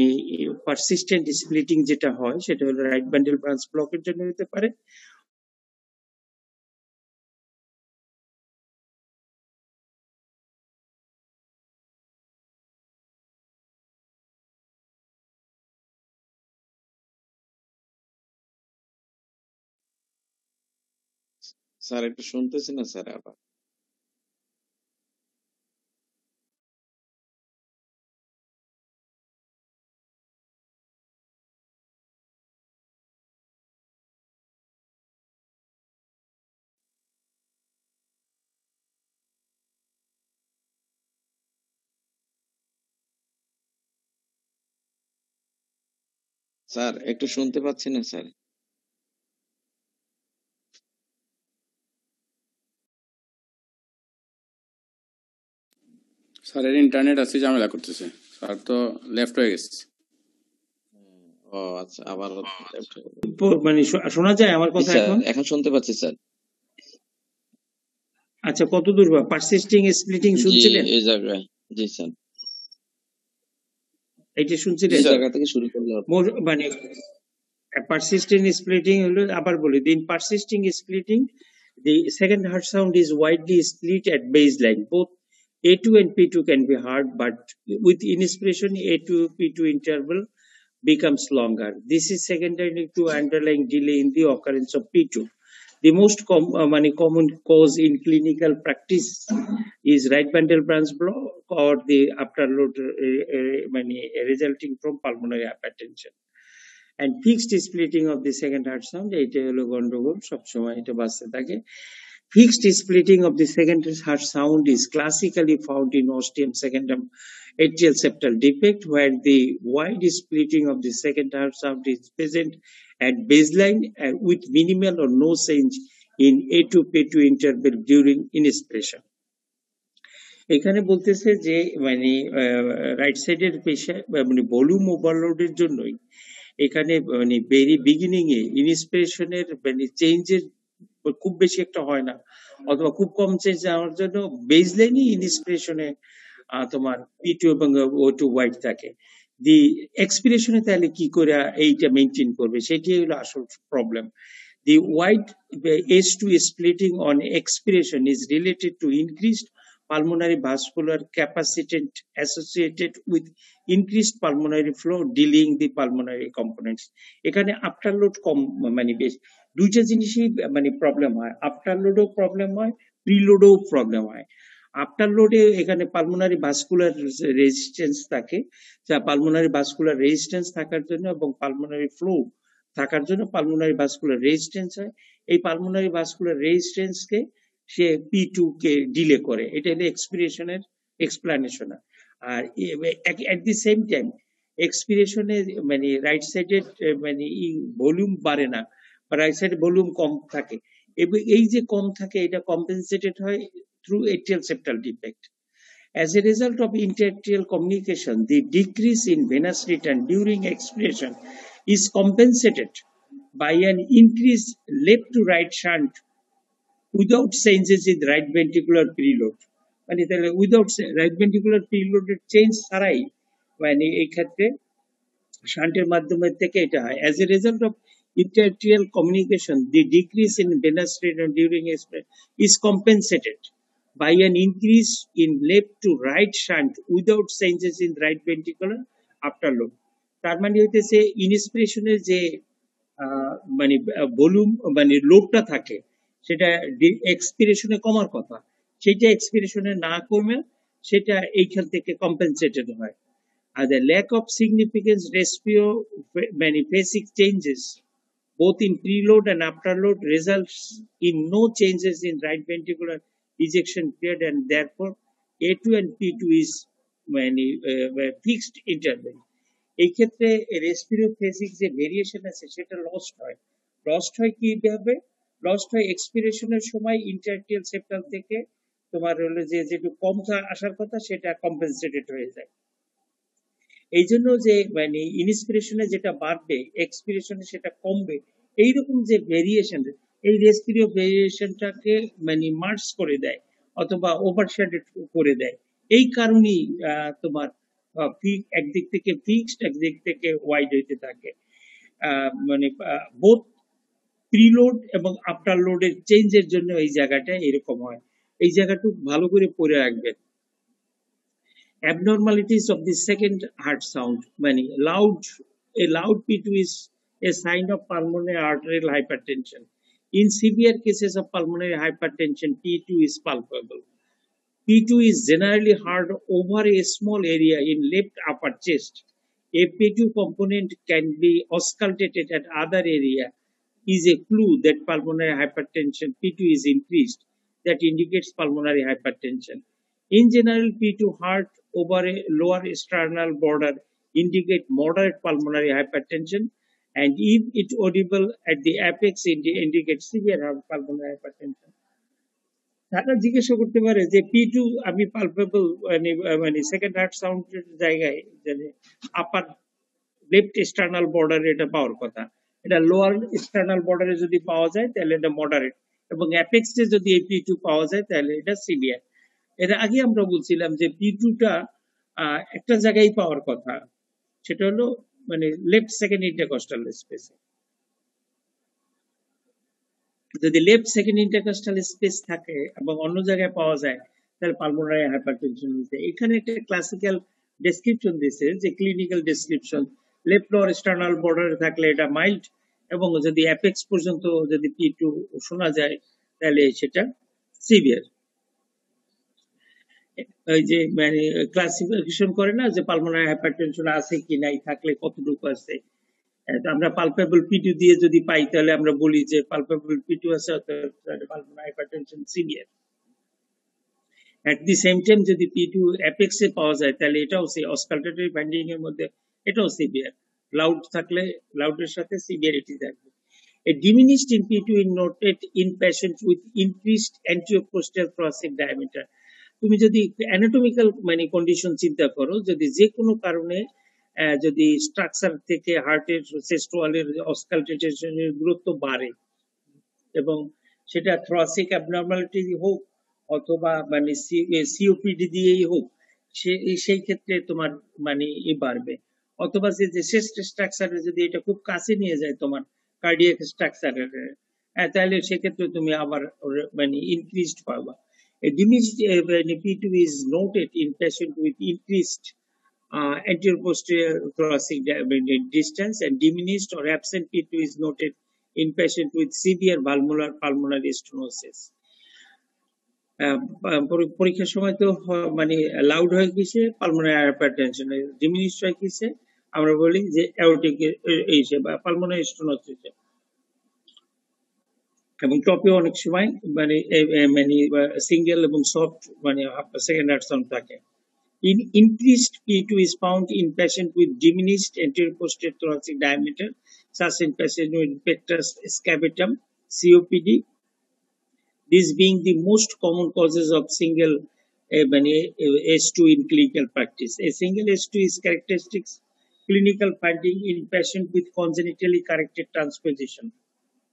পারসিস্টেন্ট স্প্লিটিং যেটা হয়, সেটা হলো রাইট বান্ডেল ব্রাঞ্চ ব্লকের জন্য হতে পারে। স্যার একটু শুনতেছি না স্যার আবার। স্যার একটু শুনতে পাচ্ছি না স্যার। স্যারের ইন্টারনেট আছে, ঝামেলা করতেছে। স্যার তো লেফট হয়ে গেছে। ও আচ্ছা, আবার left হয়ে গেল। মানে শোনা যায় আমার জি কথা স্যার, এখন? এখন শুনতে পাচ্ছি স্যার। আচ্ছা, কত দূর পারসিস্টিং স্প্লিটিং জি শুনছিলেন? এই জায়গায়, জি স্যার, এইটা জি শুনছিলেন? এই স্যার। জায়গা থেকে শুরু করলে হবে। মানে persistent splitting হলো আবার বলি, in persisting splitting the second heart sound is widely split at baseline. Both A2 and P2 can be heard, but with inspiration A2 P2 interval becomes longer. This is secondary to underlying delay in the occurrence of P2. The most common cause in clinical practice is right bundle branch block or the afterload resulting from pulmonary hypertension. And fixed splitting of the second heart sound, এটা হলো গন্ডগোল, সবসময় এটা বাঁচতে থাকে। Fixed splitting of the second heart sound is classically found in ostium secundum atrial septal defect, where the wide splitting of the second heart sound is present at baseline and with minimal or no change in A2 P2 interval during inspiration. এখানে বলতেছে যে মানে right সাইডের পেশা মানে volume ওভারলোডের জন্যই এখানে মানে ভেরি বিগিনিং এ ইন্সপিরেশনের মানে চেঞ্জের খুব বেশি একটা হয় না, অথবা খুব কম চেঞ্জ যাওয়ার জন্য বেসলাইনই ইন্সপিরেশনে তোমার P2 এবং O2 ওয়াইড থাকে। দি এক্সপিরেশনে তাহলে কি করে এইটা মেনটেন করবে, সেটাই হলো আসল problem. The wide H2 splitting on expiration is related to increased pulmonary vascular capacity associated with increased pulmonary flow, delaying the pulmonary components. এখানে আফটারলোড কম মানে বেশ দুইটা জিনিসই মানে প্রবলেম হয়, আফটারলোডও প্রবলেম হয়, প্রিলোডও প্রবলেম হয়। আফটারলোডে এখানে পালমোনারি ভাস্কুলার রেজিস্ট্যান্স থাকে, যা পালমোনারি ভাস্কুলার রেজিস্ট্যান্স থাকার জন্য এবং পালমোনারি ফ্লো থাকার জন্য পালমোনারি ভাস্কুলার রেজিস্ট্যান্স হয়। এই পালমোনারি ভাস্কুলার রেজিস্ট্যান্সকে সে P2 কে ডিলে করে, এটা হলো এক্সপিরেশনের এক্সপ্লানেশন। আর এট দি সেম টাইম এক্সপিরেশনে মানে রাইট সাইডের মানে ভলিউম বাড়ে না, বা রাইট সাইডে ভলিউম কম থাকে, এবং এই যে কম থাকে এটা কম্পেনসেটেড হয় through atrial septal defect. As a result of interatrial communication, the decrease in venous return during expiration is compensated by an increased left to right shunt without changes in right ventricular preload. মানে তাহলে without right ventricular প্রিলোডের change ছাড়াই মানে এই ক্ষেত্রে শান্টের মাধ্যমে থেকে এটা হয়। As a result of interatrial communication, the decrease in venous return during expiration is compensated by an increase in left to right shunt without changes in right ventricular afterload. তার মানে হইতেছে ইনস্পিরেশনের যে মানে ভলিউম মানে লোডটা থাকে সেটা এক্সপিরেশনে কমার কথা, সেটা এক্সপিরেশনে না কমে সেটা এইখান থেকে কম্পেনসেটেড হয়। আর the lack of significant phasic changes both in preload and afterload results in no changes in right ventricular ejection period, and therefore A2 and P2 is fixed interval. এই ক্ষেত্রে রেসপিরোফেসিক যে ভেরিয়েশন আছে সেটা লস্ট হয় কিভাবে? Lost হয় এক্সপিরেশনের সময় ইন্টারটিয়াল septal থেকে তোমার হলো যে যেটু কম আসার কথা সেটা কম্পেনসেটেড হয়ে যায়। এই জন্য যে মানে ইনস্পিরেশনে যেটা বাড়বে এক্সপিরেশনে সেটা কমবে, এইরকম যে ভেরিয়েশন এই রেসপিরিও ভেরিয়েশনটাকে মানে মার্জ করে দেয় অথবা ওভারশ্যাডেড করে দেয়। এই কারণেই তোমার একদিক থেকে ফিক্সড একদিক থেকে ওয়াইড হইতে থাকে। মানে বোথ প্রিলোড এবং আফটারলোডের চেঞ্জের জন্য এই জায়গাটা এরকম হয়। এই জায়গাটুকু ভালো করে পড়ে রাখবেন। Abnormalities of the second heart sound, meaning a loud P2 is a sign of pulmonary arterial hypertension. In severe cases of pulmonary hypertension, P2 is palpable. P2 is generally heard over a small area in left upper chest. A P2 component can be auscultated at other area is a clue that pulmonary hypertension P2 is increased, that indicates pulmonary hypertension. In general, P2 heard over a lower sternal border indicate moderate pulmonary hypertension. and if it audible at the apex indicates severe pulmonary hypertension. তারা জিজ্ঞাসা করতে পারে যে P2 আমি palpable মানে second heart সাউন্ডের জায়গায় মানে আপার লেফট এক্সটার্নাল বর্ডারে এটা পাওয়ার কথা, এটা লোয়ার এক্সটার্নাল বর্ডারে যদি পাওয়া যায় তাহলে এটা মডারেট, এবং অ্যাপেক্সে যদি এই P2 পাওয়া যায় তাহলে এটা সিভিয়ার। এর আগে আমরা বলছিলাম যে P2টা একটা জায়গায় পাওয়ার কথা, সেটা হলো মানে লেফট সেকেন্ড ইন্টারকস্টাল স্পেসে। যদি লেফট সেকেন্ড ইন্টারকস্টাল স্পেস থাকে এবং অন্য জায়গায় পাওয়া যায় তাহলে পালমোনারি হাইপারটেনশন হচ্ছে। এখানে একটা ক্লাসিক্যাল ডেসক্রিপশন দিয়েছে যে clinical description left lower external বর্ডারে থাকলে এটা মাইল্ড, এবং যদি অ্যাপেক্স পর্যন্ত যদি P2 শোনা যায় তাহলে সেটা সিভিয়ার। ওই যে মানে ক্লাসিফিকেশন করে না যে পালমোনারি হাইপারটেনশন আছে কি নাই, থাকলে কতটুকু আছে। আমরা পালপেবল P2 দিয়ে যদি পাই তাহলে আমরা বলি যে পালপেবল P2 আছে, অর্থাৎ pulmonary hypertension severe. At the same time যদি P2 অ্যাপেক্সে পাওয়া যায় তাহলে এটাও অসকালটেটরি ফাইন্ডিং এর মধ্যে এটাও সিভিয়ার। লাউড থাকলে লাউডের সাথে সিভিয়ারিটি থাকবে। A diminished in P2 is noted in patients with increased anteroposterior thoracic diameter. তুমি যদি অ্যানাটমিক্যাল মানে কন্ডিশন চিন্তা করো, যদি যে কোনো কারণে যদি স্ট্রাকচার থেকে হার্টের চেস্ট ওয়ালের অসকালটেশনের দূরত্ব বাড়ে এবং সেটা থ্রাসিক অ্যাবনর্মালিটি হোক অথবা মানে সিওপিডি দিয়েই হোক, সেই ক্ষেত্রে তোমার মানে বাড়বে। অথবা যে চেস্ট স্ট্রাকচারে যদি এটা খুব কাছে নিয়ে যায় তোমার কার্ডিয়াক স্ট্রাকচারের, তাহলে সেক্ষেত্রে তুমি আবার মানে ইনক্রিজড পাবা। A diminished P2 is noted in patients with increased anterior-posterior thoracic distance, and diminished or absent P2 is noted in patients with severe pulmonary stenosis. পরীক্ষার সময় তো মানে লাউড হয় কিসে, পালমোনারি হাইপারটেনশন, ডিমিনিশড হয় কিসে, আমরা বলি যে অ্যাওর্টিক বা পালমোনারি স্টেনোসিস। এবং টপে অনেক সময় মানে মানে সিঙ্গেল এবং সফট মানে সেকেন্ড হার্ট সাউন্ড থাকে। In increased P2 is found in patient with diminished anterior posterior thoracic diameter, such in patient with pectus scabetum, COPD. These being the most common causes of single S2 in clinical practice. A single S2 is characteristic clinical finding in patient with congenitally corrected transposition,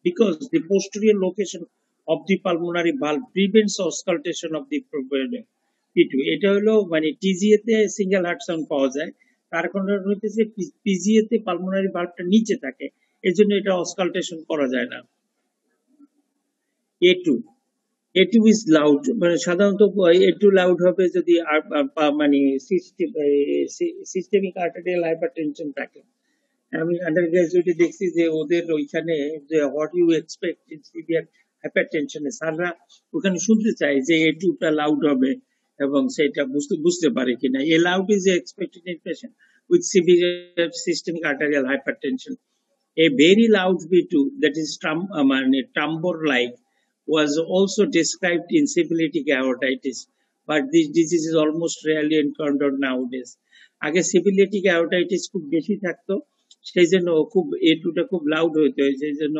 because the posterior location of the pulmonary valve prevents auscultation of the P2. এটা হলো মানে TGA তে single heart sound পাওয়া যায়, তার কারণ হচ্ছে PGA তে পালমোনারি ভালভটা নিচে থাকে, এজন্য এটা অসকালটেশন করা যায় না। A2 is loud, মানে সাধারণত A2 লাউড হবে যদি মানে সিস্টেমিক আর্টেরিয়াল হাইপারটেনশন থাকে। আমি আন্ডার গ্রাজুয়েটে দেখছি যে ওদের ওইখানে যে what you expect in severe হাইপারটেনশনে স্যাররা ওখানে শুনতে চায় যে A2টা লাউড হবে এবং সেটা বুঝতে পারে কিনা। এ loud is expected in patient with severe systemic arterial hypertension. A very loud P2 that is tambor like was also described in syphilitic aortitis, but this disease is almost rarely encountered nowadays. আগে syphilitic অ্যাওর্টাইটিস খুব বেশি থাকতো, সেই জন্য খুব A2টা খুব loud হইতো, সেই জন্য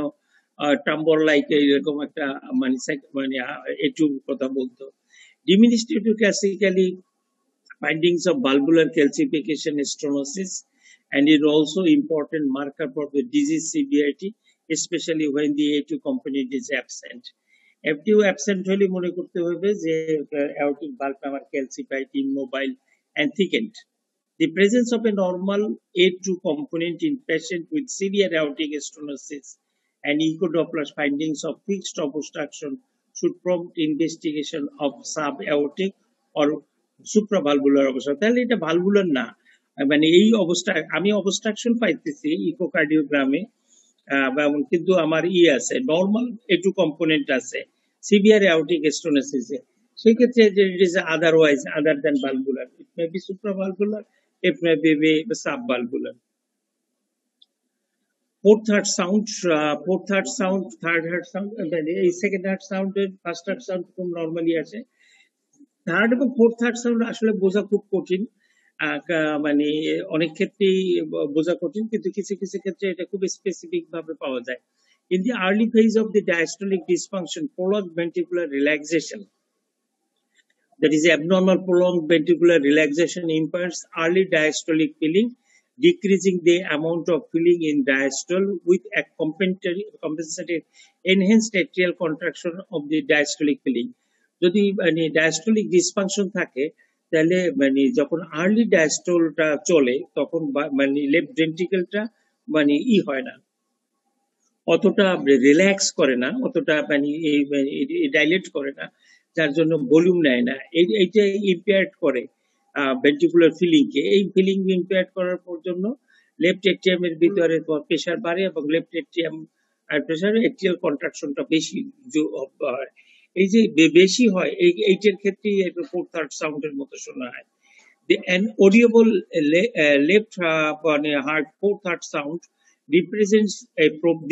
টাম্বর লাইক এরকম একটা মানে A2 কথা বলতো। Diminished A2 classically findings of valvular calcification stenosis, and is also important marker for the disease severity, especially when the A2 component is absent. F2 absent হলে মনে করতে হবে যে aortic valve আমার calcified, immobile and thickened. The presence of a normal A2 component in patient with severe aortic stenosis and echodoppler findings of fixed obstruction should prompt investigation of subaortic or supravalvular obstruction. তাহলে এটা valvular না, মানে এই অবস্থা আমি obstruction পাইতেছি ইকোকার্ডিওগ্রামে, কিন্তু আমার আছে নর্মাল A2 কম্পোনেন্ট আছে সিভিয়ার অ্যাওর্টিক স্টেনোসিসে, সেই ক্ষেত্রে it is otherwise other than valvular, it may be supravalvular, it may be subvalvular. Fourth heart sound, third heart sound, এই second heart sound, first heart sound খুব normally আসে। Third এবং fourth heart sound আসলে বোঝা খুব কঠিন। মানে অনেক ক্ষেত্রেই বোঝা কঠিন, কিন্তু কিছু কিছু ক্ষেত্রে এটা খুব স্পেসিফিক ভাবে পাওয়া যায়। In the early phase of the diastolic dysfunction, prolonged ventricular relaxation, that is abnormal prolonged ventricular relaxation, impairs early diastolic filling, decreasing the amount of filling in diastole with a compensated enhanced atrial contraction of the diastolic filling. যদি মানে diastolic dysfunction থাকে, তাহলে মানে যখন early ডায়াস্টোলটা চলে তখন মানে left ভেন্ট্রিকেলটা মানে হয় না, অতটা রিল্যাক্স করে না, অতটা মানে ডাইলেট করে না, যার জন্য ভলিউম নেয় না। এইটা ইম্পেয়ার্ড করে ভেন্ট্রিকুলার ফিলিং কে। এই ফিলিং ইম্পেয়ার্ড করার পর জন্য লেফট এট্রিয়ামের ভিতরে প্রেসার বাড়ে এবং লেফট এট্রিয়াম আর প্রেসার এট্রিয়াল কন্ট্রাকশনটা বেশি হয়। এই যে বেশি হয় এইটার ক্ষেত্রেই ফোর্থ থার্ড সাউন্ডের মতো শোনা হয়। An audible left heart fourth heart sound represents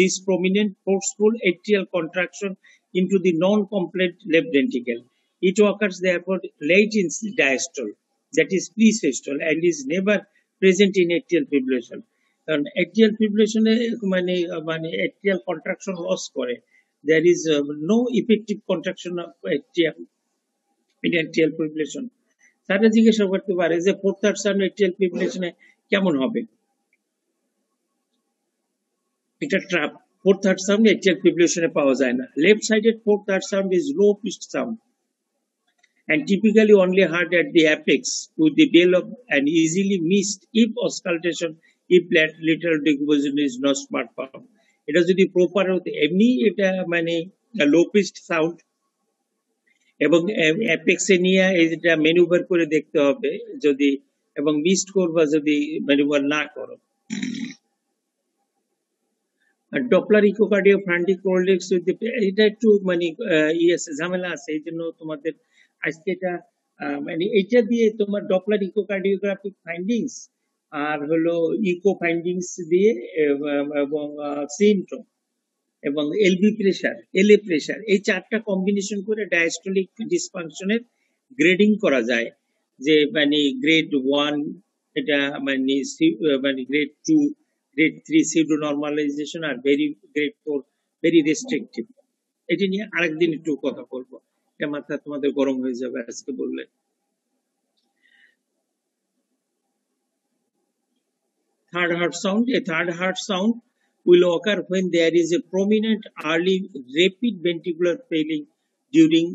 this prominent forceful atrial contraction into the non-complete left ventricle. It occurs therefore late in diastole, that is pre-systole, and is never present in atrial fibrillation. কারণ atrial fibrillation মানে atrial contraction loss করে, there is no effective contraction of atrium in atrial fibrillation. তারা জিজ্ঞাসা করতে পারে যে fourth third sound atrial ফিব্রিলেশনে কেমন হবে। এটা trap, fourth third sound atrial ফিব্রিলেশনে পাওয়া যায় না। Left sided fourth third sound is low pitched sound and typically only heard at the apex with the bell of and easily missed if auscultation, if lateral decomposition is not performed. এটা যদি proper হতে, এমনি এটা মানে লো pitched sound এবং অ্যাপেক্সে নিয়ে এটা manoeuvre করে দেখতে হবে, যদি এবং মিসড করবা যদি ম্যানুভার না করো। আর ডপলার ইকোকার্ডিও ফ্রান্টিক কোরিলেটস উইথ এটা একটু মানে ঝামেলা আছে, এই জন্য তোমাদের আজকে এটা মানে এটা দিয়ে তোমার ডপলার ইকোকার্ডিওগ্রাফিক ফাইন্ডিংস আর হলো ইকো ফাইন্ডিংস দিয়ে এবং সিমটম এবং এলবি প্রেসার, এলএ প্রেসার, এই চারটা কম্বিনেশন করে ডায়াস্টোলিক ডিসফাংশনের গ্রেডিং করা যায়। যে মানে গ্রেড 1 এটা মানে গ্রেড 2, গ্রেড 3 সিউডো নরমালাইজেশন, আর গ্রেড 4 ভেরি রেস্ট্রিকটিভ। এটা নিয়ে আরেকদিন একটু কথা বলবো, এটা মাথা তোমাদের গরম হয়ে যাবে আজকে বললে। Third heart sound, a third heart sound will occur when there is a prominent early rapid ventricular failing during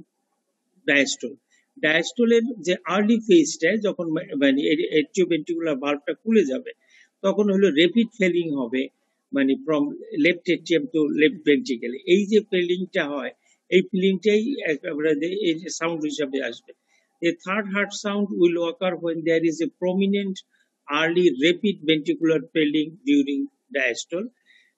diastole. ডায়াস্টোলের যে আর্লি ফেজটা যখন মানে এট্রিওভেন্ট্রিকুলার ভালভটা খুলে যাবে, তখন হলো রেপিড ফেলিং হবে, মানে from left atrium to left ventricle. এই যে ফেলিংটা হয়, এই ফিলিংটাই একেবারে এই সাউন্ড হিসাবে আসবে। A third heart sound will occur when there is a prominent early rapid ventricular failing during diastole.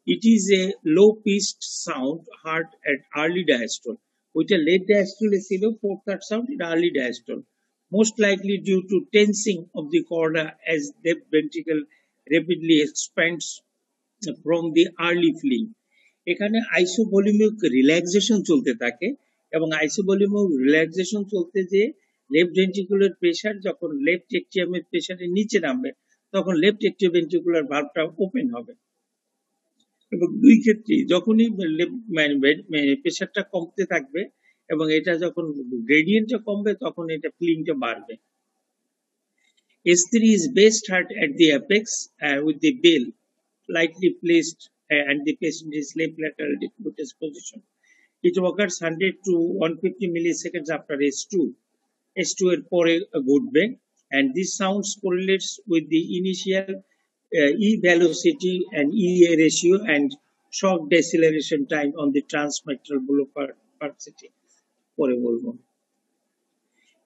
It is a low-pitched sound heard at early diastole. With a late diastole is a fourth heart sound in early diastole, most likely due to tensing of the chorda as the ventricle rapidly expands from the early filling. এখানে আইসোভলিউমিক relaxation চলতে থাকে এবং আইসোভলিউমিক relaxation চলতে যে left ventricular pressure যখন left এট্রিয়ামের প্রেসারের নিচে নামবে, তখন লেফট এট্রিওভেন্ট্রিকুলার ভালভটা ওপেন হবে। এবং দুই ক্ষেত্রে যখনই প্রেসারটা কমতে থাকবে এবং এটা যখন গ্রেডিয়েন্টটা কমবে, তখন এটা ফিলিংটা বাড়বে। S3 is best heard at the apex with the bell lightly placed and the patient is left lateral decubitus position. It occurs 100 to 150 milliseconds after S2. S2 এর পরে ঘটবে, and this sounds correlates with the initial E velocity and EA ratio and shock deceleration time on the transmitral velocity. পরে বলবো।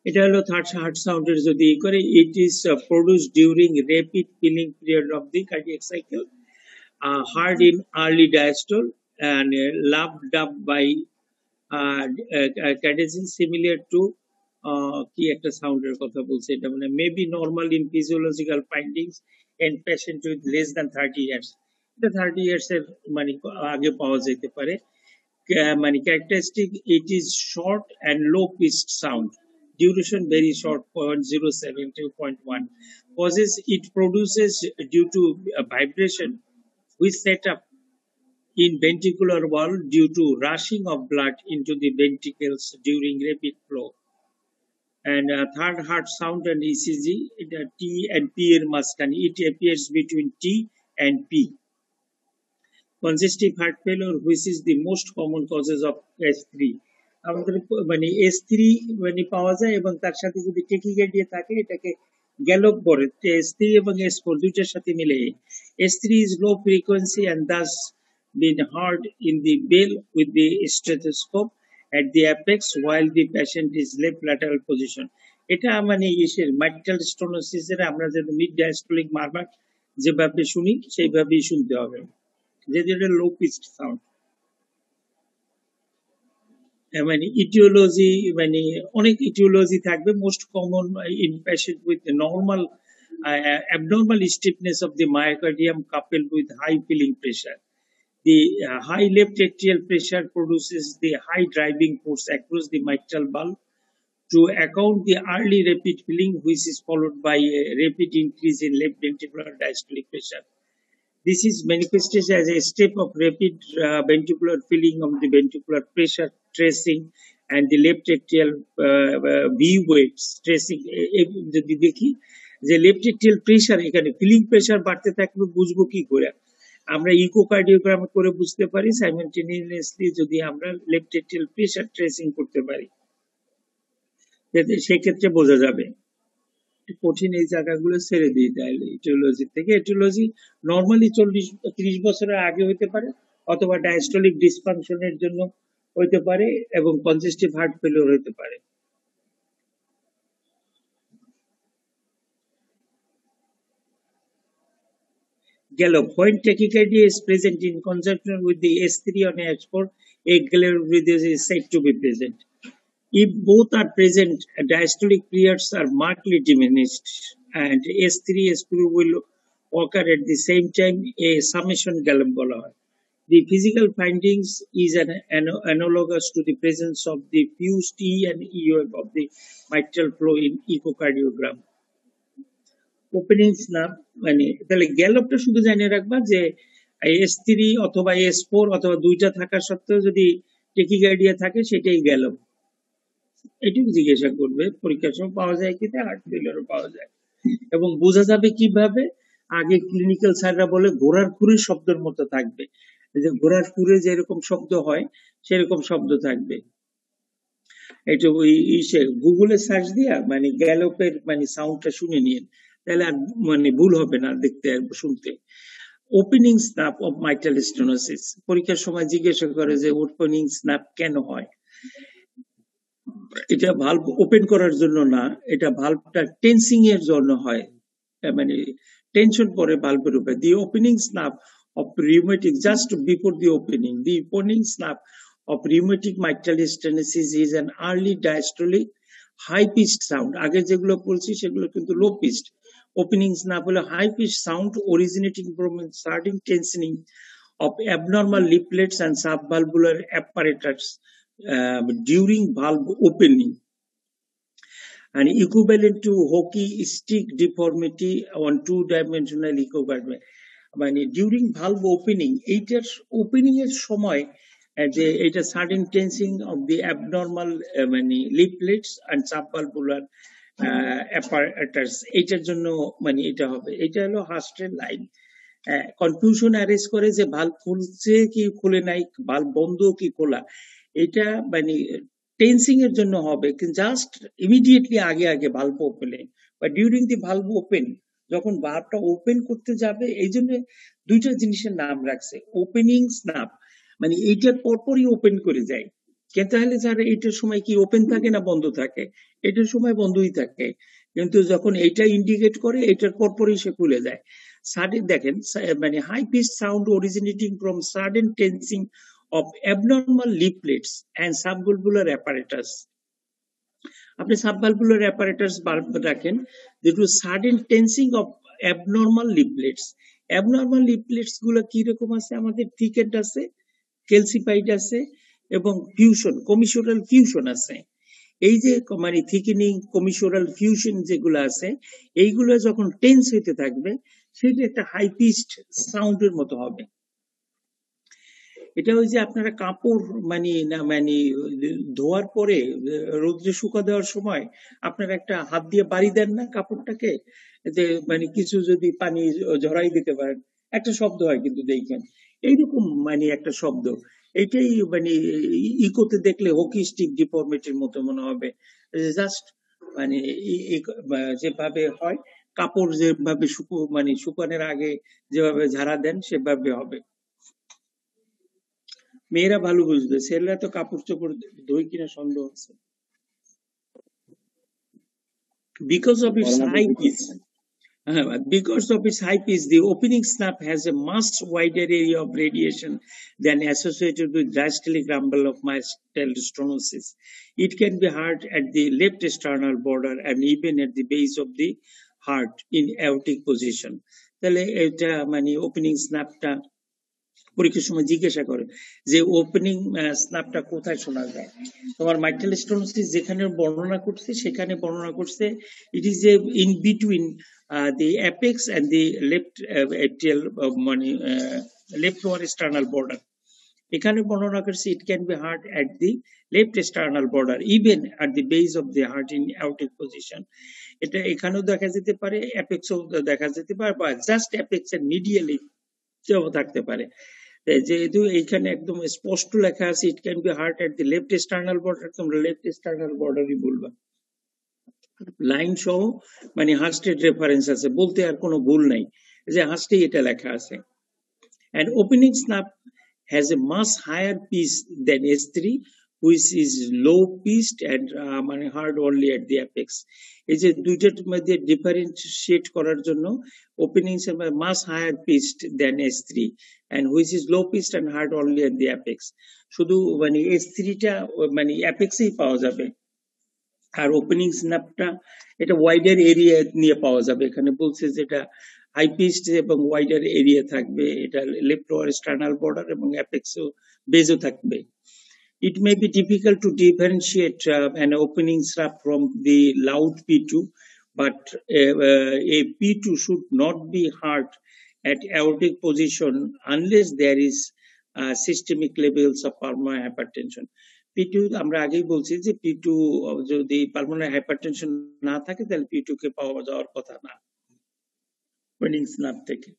এটা হলো third heart সাউন্ডের যদি করে, it is produced during rapid filling period of the cardiac cycle, heard in early diastole and loved up by cadence similar to কি একটা সাউন্ডের কথা বলছে, এটা মানে maybe normal in physiological findings and patient with less than 30 years. এটা 30 years এর মানে আগে পাওয়া যেতে পারে। মানে characteristic, it is short and low pitched sound, duration very short, 0.07 to 0.1, causes it produces due to vibration which set up in ventricular wall due to rushing of blood into the ventricles during rapid flow. And third heart sound and ECG, the T and P এর মাঝখানে, it appears between T and P. Congestive heart failure, which is the most common causes of S3. আমাদের মানে S3 মানে পাওয়া যায় এবং তার সাথে যদি টেকিকার্ডিয়া থাকে এটাকে গ্যালোপ বলে। S3 এবং S4 দুইটার সাথে মিলে S3 is low frequency and thus been heard in the bell with the stethoscope at the apex while the patient is left lateral position. এটা মানে ইসের মাইট্রাল স্টোনোসিসের আমরা যে মিড ডায়াস্টোলিক মারমার যেভাবে শুনি সেইভাবেই শুনতে হবে, যেটা লো পিচড সাউন্ড। মানে ইটিওলজি মানে অনেক ইটিওলজি থাকবে। Most common in patient with normal abnormal stiffness of the myocardium coupled with high filling pressure. The high left atrial pressure produces the high driving force across the mitral valve to account the early rapid filling, which is followed by a rapid increase in left ventricular diastolic pressure. This is manifested as a step of rapid ventricular filling of the ventricular pressure tracing and the left atrial V wave tracing. যদি দেখি যে left atrial pressure এখানে feeling pressure বাড়তে থাকবে বুঝবো কি করে? আমরা ইকোকার্ডিওগ্রাম করে বুঝতে পারি সাইমালটেনিয়াসলি যদি আমরা লেফট এট্রিয়াল প্রেসার ট্রেসিং করতে পারি, সেক্ষেত্রে বোঝা যাবে। কঠিন এই জায়গাগুলো ছেড়ে দিই তাহলে ইটিওলজি থেকে। ইটিওলজি নর্মালি 40-30 বছরের আগে হতে পারে অথবা ডায়াস্টোলিক ডিসফাংশনের জন্য হতে পারে এবং কনজেস্টিভ হার্ট ফেলিওর হতে পারে। Gallop. When tachycardia is present in conjunction with the S3 or S4, a gallop rhythm is said to be present. If both are present, diastolic periods are markedly diminished and S3, S4 will occur at the same time, a summation gallop bola hoy. The physical findings is analogous to the presence of the fused E and E wave of the mitral flow in echocardiogram. Opening snap মানে তাহলে গ্যালপটা শুধু জানিয়ে রাখবা যে S3 অথবা S4 অথবা দুইটা থাকা সত্ত্বেও যদি টেকিকার্ডিয়া থাকে সেটাই গ্যালপ। এটুকু জিজ্ঞাসা করবে পরীক্ষার সময় পাওয়া যায় কিনা, হার্ট ফেলিওরও পাওয়া যায়। এবং বোঝা যাবে কিভাবে? আগে ক্লিনিক্যাল স্যাররা বলে ঘোড়ার খুরের শব্দের মতো থাকবে, যে ঘোড়ার খুরে যেরকম শব্দ হয় সেরকম শব্দ থাকবে। এটা ওই গুগলে সার্চ দিয়া মানে গ্যালপের মানে সাউন্ডটা শুনে নিন, তাহলে আর মানে ভুল হবে না দেখতে শুনতে। Opening snap of mitral stenosis পরীক্ষার সময় জিজ্ঞাসা করে যে ওপেনিং স্ন্যাপ কেন হয়? এটা ভালভ ওপেন করার জন্য না, এটা ভালভটা টেন্সিং এর জন্য হয়, মানে টেনশন পরে ভালভের উপরে। The opening snap of rheumatic just before the opening, the opening snap of rheumatic mitral stenosis is an early diastolic high pitched sound. আগে যেগুলো বলছি সেগুলো কিন্তু লো pitched. Opening snap হলো high pitched sound originating from sudden tensioning of abnormal leaflets and subvalvular apparatus during valve opening, and equivalent to hockey stick deformity on two-dimensional echocardiogram. মানে during valve opening, এইটার opening এর সময় যে এটা sudden tensing of the abnormal মানে লিফলেটস and subvalvular apparatus, এইটার জন্য মানে এটা হবে। এটা হলো হার্স্টের লাইন। কনফিউশন অ্যারেজ করে যে ভালভ খুলছে কি খুলে নাই, ভালভ বন্ধ কি খোলা, এটা মানে টেন্সিং এর জন্য হবে কিন্তু জাস্ট ইমিডিয়েটলি আগে আগে ভালভ ওপেনিং বা ডিউরিং দি ভালভ ওপেন, যখন ভালভটা ওপেন করতে যাবে। এই জন্য দুইটা জিনিসের নাম রাখছে, ওপেনিং স্ন্যাপ মানে এইটার পরপরই ওপেন করে যায়। কিন্তু তাহলে যারা এইটার সময় কি ওপেন থাকে না বন্ধ থাকে? এটার সময় বন্ধই থাকে, কিন্তু যখন এইটা ইন্ডিকেট করে এটার পরপরই সে খুলে যায়। সাডেন দেখেন মানে high pitch sound originating from sudden tensing of abnormal leaflets and subvalvular apparatus. আপনি সাবভালভুলার অ্যাপারেটাস রাখেন, যেটু sudden tensing of abnormal leaflets. Abnormal leaflets গুলো কি রকম আছে? আমাদের থিকেন্ড আছে, ক্যালসিফাইড আছে এবং ফিউশন কমিশনাল ফিউশন আছে। এই যে মানে থিকেনিং কমিশনাল ফিউশন যেগুলো আছে এইগুলো যখন টেন্স হইতে থাকবে সেটা একটা হাই পিচড সাউন্ডের মতো হবে। এটা ওই যে আপনারা কাপড় মানে ধোয়ার পরে রোদ্রে শুকা দেওয়ার সময় আপনারা একটা হাত দিয়ে বাড়ি দেন না কাপড়টাকে, যে মানে কিছু যদি পানি ঝরাই দিতে পারেন, একটা শব্দ হয় কিন্তু দেখবেন এইরকম মানে একটা শব্দ। এটাই মানে ইকোতে দেখলে হকি স্টিক ডিফর্মিটির মতো মনে হবে, জাস্ট মানে যেভাবে হয় কাপড় যেভাবে মানে শুকানোর আগে যেভাবে ঝাড়া দেন সেভাবে হবে। মেয়েরা ভালো বুঝবে, ছেলেরা তো কাপড় চোপড় ধোয় কিনা সন্দেহ আছে। Because of its high pitch, because of its high pitch, the opening snap has a much wider area of radiation than associated with diastolic rumble of mitral stenosis. It can be heard at the left sternal border and even at the base of the heart in aortic position. তাহলে এটা মানে opening স্ন্যাপটা পরীক্ষার সময় জিজ্ঞাসা করে যে opening স্ন্যাপটা কোথায় শোনা যায়। তোমার মাইট্রাল স্টেনোসিস যেখানে বর্ণনা করছে সেখানে বর্ণনা করছে it is a in between the apex and the left atrial মানে লেফট লোয়ার স্টার্নাল বর্ডার। এখানে বর্ণনা করছে it can be heard at the left sternal border even at the base of the heart in aortic position. এটা এখানেও দেখা যেতে পারে, অ্যাপেক্সও দেখা যেতে পারে, বা জাস্ট অ্যাপেক্স এর মিডিয়ালি থাকতে পারে। যেহেতু এইখানে একদম স্পষ্ট লেখা আছে ইট can B heart at the left sternal border, তোমরা লেফট স্টার্নাল বর্ডারই বলবা, লাইন সহ মানে হার্স্টের রেফারেন্স আছে, বলতে আর কোনো ভুল নাই, যে হার্স্টেই এটা লেখা আছে। And opening snap has a much higher pitch than S3, which is low pitched and মানে heard only at the apex. এই যে দুইটার মধ্যে ডিফারেন্সিয়েট করার জন্য opening much higher pitched than S3 and which is low pitched and heard only at the apex. শুধু মানে S3টা মানে অ্যাপেক্সেই পাওয়া যাবে, আর ওপেনিং স্ন্যাপটা এটা ওয়াইডার এরিয়া নিয়ে পাওয়া যাবে। এখানে বলছে যেটা হাই পিচড এবং ওয়াইডার এরিয়া থাকবে, এটা লেফট লোয়ার স্টার্নাল বর্ডার এবং অ্যাপেক্সও বেজও থাকবে। It may be difficult to differentiate an opening snap from the loud P2, but a P2 should not be heard at aortic position unless there is systemic levels of pulmonary hypertension. P2 আমরা আগেই বলছি যে P2 যদি pulmonary hypertension না থাকে তাহলে P2 কে পাওয়া যাওয়ার কথা না ওপেনিং স্ন্যাপ থেকে।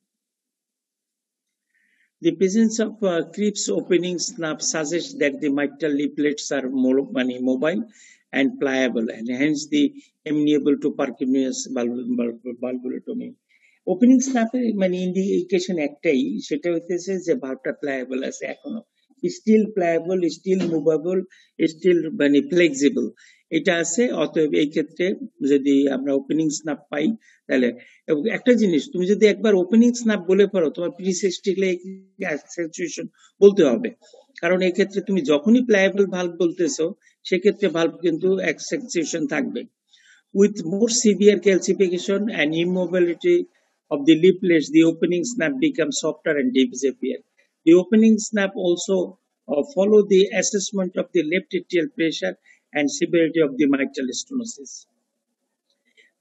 The presence of Krebs opening snap suggests that the mitral leaflets are mobile and pliable and hence the amenable to percutaneous valvulotomy. Opening স্ন্যাপের মানে ইন্ডিকেশন একটাই, সেটা হইতেছে যে ভালভটা প্লায়েবল আছে, এখনো স্টিল প্লায়েবল, স্টিল মুভেবল, স্টিল মানে ফ্লেক্সিবল, এটা আছে। অতএব এই ক্ষেত্রে যদি আমরা ওপেনিং স্ন্যাপ পাই তাহলে, এবং একটা জিনিস তুমি যদি একবার ওপেনিং স্ন্যাপ বলে পারো তোমার প্রিসিস্টিক অ্যাক্সেন্টুয়েশন বলতে হবে, কারণ এই ক্ষেত্রে তুমি যখনই প্লায়েবল ভালভ বলতেছো সেক্ষেত্রে ভালভ কিন্তু অ্যাক্সেন্টুয়েশন থাকবে। With more severe calcification and immobility of the leaflets, the opening snap becomes softer and disappear. The opening snap also follow the assessment of the left atrial pressure and severity of the mitral stenosis.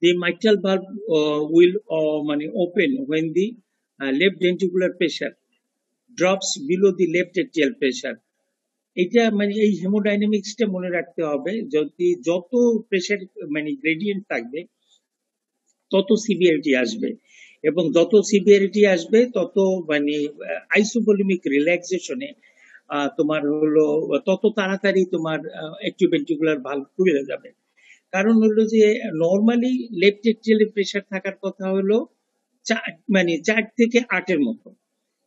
The mitral valve will open when the left ventricular pressure drops below the left atrial pressure. এটা মানে এই হেমোডাইনামিক্সটা মনে রাখতে হবে, যদি যত pressure মানে gradient থাকবে তত সিভিয়ারিটি আসবে, এবং যত সিভিয়ারিটি আসবে তত মানে আইসোভলিমিক রিল্যাক্সেশনে তোমার হলো তত তাড়াতাড়ি তোমার অ্যাক্টিভেন্ট্রিকুলার ভালভ খুলে যাবে। কারণ হলো যে নর্মালি লেফট এট্রিয়ালে প্রেসার থাকার কথা হলো 4 থেকে 8-এর মতো,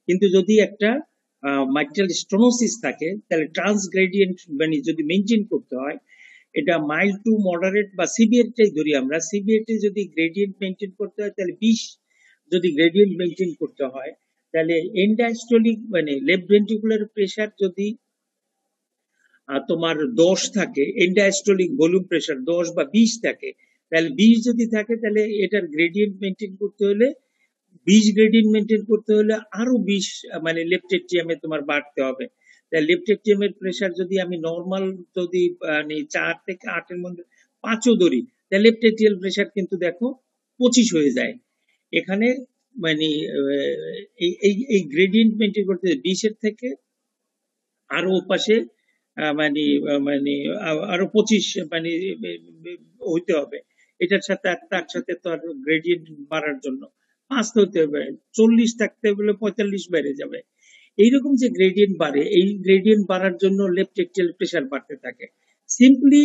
কিন্তু যদি একটা মাইট্রাল স্টেনোসিস থাকে তাহলে ট্রান্সগ্রেডিয়েন্ট মানে যদি মেনটেন করতে হয়, এটা মাইল্ড টু মডারেট বা সিভিয়ারটাই ধরি আমরা, সিভিয়ারটি যদি গ্রেডিয়েন্ট মেনটেন করতে হয় তাহলে 20 যদি গ্রেডিয়েন্ট মেনটেন করতে হয় তাহলে এন্ডাস্টোলিক মানে লেফট ভেন্ট্রিকুলার প্রেসার যদি তোমার 10 থাকে, এন্ডাস্টোলিক ভলিউম প্রেসার 10 বা 20 থাকে, তাহলে 20 যদি থাকে তাহলে এটার গ্রেডিয়েন্ট মেনটেন করতে হলে 20 গ্রেডিয়েন্ট মেনটেন করতে হলে আরো 20 মানে লেফট এট্রিয়ামে তোমার বাড়তে হবে, লেফট এটিএম এর প্রেসার যদি আমি নর্মাল যদি 4 থেকে 8 এর মধ্যে 5ও ধরি, তাহলে লেফট এটিএম প্রেসার কিন্তু দেখো 25 হয়ে যায়। এখানে মানে এই গ্রেডিয়েন্ট মেনটেন করতে 20 এর থেকে আরো ওপাশে আরো 25 হইতে হবে। এটার সাথে তার সাথে তো আর গ্রেডিয়েন্ট বাড়ার জন্য 5 হতে হবে, 40 থাকতে হলে 45 বেড়ে যাবে। এইরকম যে গ্রেডিয়েন্ট বাড়ে, এই গ্রেডিয়েন্ট বাড়ার জন্য লেফট এটিএল প্রেসার বাড়তে থাকে। সিম্পলি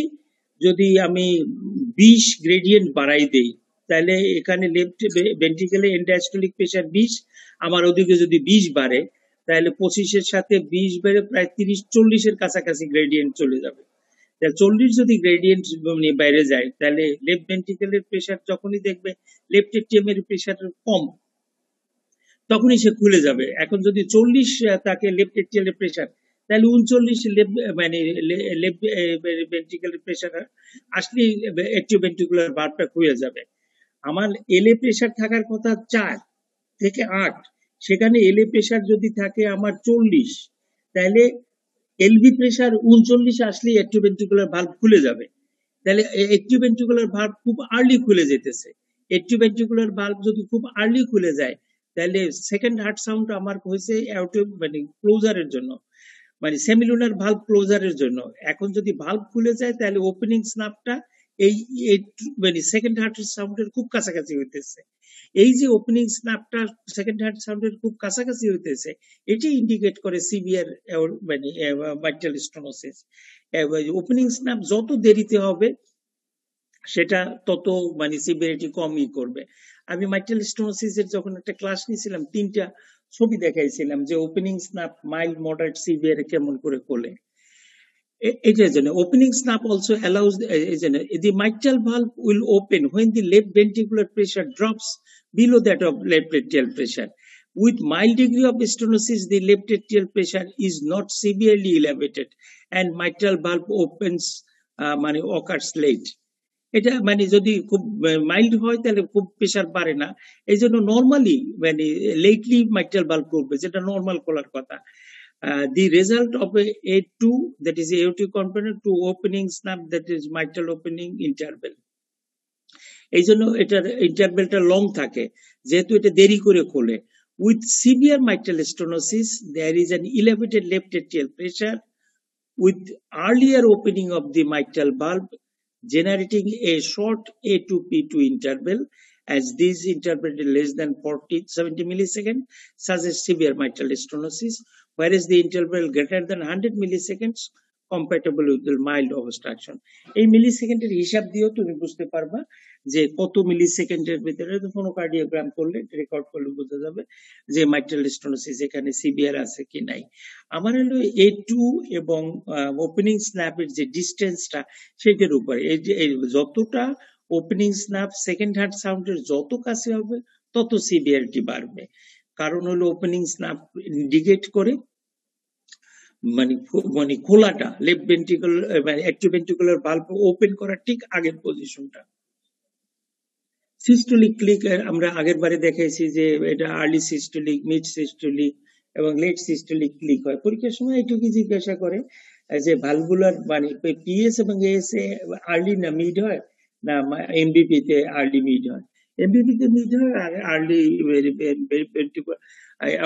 যদি আমি 20 গ্রেডিয়েন্ট বাড়াই দেই, তাহলে এখানে লেফট ভেন্ট্রিকেলে এন্ড ডায়াস্টলিক প্রেসার 20, আমার ওদিকে যদি 20 বাড়ে, তাহলে 25 এর সাথে 20 বেড়ে প্রায় 30-40 এর কাছাকাছি গ্রেডিয়েন্ট চলে যাবে। 40 যদি গ্রেডিয়েন্ট বাইরে যায়, তাহলে লেফট ভেন্ট্রিকেলের প্রেসার যখনই দেখবে লেফট এটিএম এর প্রেসার কম, তখনই সে খুলে যাবে। এখন যদি 40 তাকে লেফট এটিএল এর প্রেসার, তাহলে 39 লেফট ভেন্ট্রিকেলের প্রেসার আসলে অ্যাট্রিওভেন্ট্রিকুলার ভালভটা খুলে যাবে। আমার এলএ প্রেসার থাকার কথা 4 থেকে 8, সেখানে এলএ প্রেসার যদি থাকে আমার 40, তাহলে এলভি প্রেসার 39 আসলে অ্যাট্রিওভেন্ট্রিকুলার ভালভ খুলে যাবে। তাহলে অ্যাট্রিওভেন্ট্রিকুলার ভালভ খুব আর্লি খুলে যেতেছে। অ্যাট্রিওভেন্ট্রিকুলার ভালভ যদি খুব আর্লি খুলে যায়, তাহলে সেকেন্ড হার্ট সাউন্ড আমার হয়েছে ক্লোজারের জন্য, সেমিলুনার ভালভ ক্লোজারের জন্য। এখন যদি ভালভ খুলে যায়, তাহলে ওপেনিং স্নাপটা এই সেকেন্ড হার্ট সাউন্ডের খুব কাছাকাছি হইতেছে। এই যে ওপেনিং স্নাপটা সেকেন্ড হার্ট সাউন্ডের খুব কাছাকাছি হইতেছে, এটি ইন্ডিকেট করে severe mitral stenosis. Opening snap যত দেরিতে হবে, সেটা তত সিভিয়ারিটি কমই করবে। আমি মাইট্রাল স্টেনোসিসের যখন একটা ক্লাস নিয়েছিলাম, 3টা ছবি দেখাইছিলাম যে opening snap mild, moderate, severe কেমন করে করলে। এটার জন্য opening snap also allows the mitral valve will open when the left ventricular pressure drops below that of left atrial pressure. With mild degree of stenosis, the left atrial pressure is not severely elevated and mitral valve opens occurs late. এটা যদি খুব mild হয়, তাহলে খুব pressure বাড়ে না। এই জন্য নর্মালি লেটলি মাইট্রাল ভালভ করবে, যেটা নর্মাল করার কথা। The result of A2, that is aortic component, to opening snap, that is mitral opening interval. এই জন্য এটার ইন্টারভেলটা লং থাকে, যেহেতু এটা দেরি করে খোলে। With severe mitral stenosis, there is an elevated left atrial pressure with earlier opening of the mitral valve, generating a short A2P2 interval. As this interval is less than 70 milliseconds, suggests severe mitral stenosis, whereas the interval greater than 100 milliseconds compatible with the mild obstruction. এই মিলিসেকেন্ডের হিসাব দিয়েও তুমি বুঝতে পারবা যে কত মিলিসেকেন্ডের ভিতরে phonocardiogram করলে, রেকর্ড করলে বোঝা যাবে যে মাইট্রাল স্টেনোসিস এখানে সিভিয়ার আছে কি নাই। আমার হলো A2 এবং ওপেনিং স্ন্যাপের যে ডিস্টেন্সটা, সেটার উপরে যতটা ওপেনিং স্ন্যাপ সেকেন্ড হার্ট সাউন্ডের যত কাছে হবে, তত সিভিয়ারিটি বাড়বে। কারণ হলো ওপেনিং স্ন্যাপ ইন্ডিকেট করে খোলাটা, left ventricle atrioventricular valve open করার ঠিক আগের পজিশনটা। সিস্টোলিক ক্লিক আমরা আগের বারে দেখাইছি যে এটা আর্লি সিস্টোলিক, মিড সিস্টোলিক এবং লেট সিস্টোলিক ক্লিক হয়। পরীক্ষার সময় এইটুকু জিজ্ঞাসা করে যে ভালভুলার পিএস এবং এএস এ আর্লি না মিড হয়, না এমবিপি তে আর্লি মিড হয়। এমবিপি তে মিড হয় আর আর্লি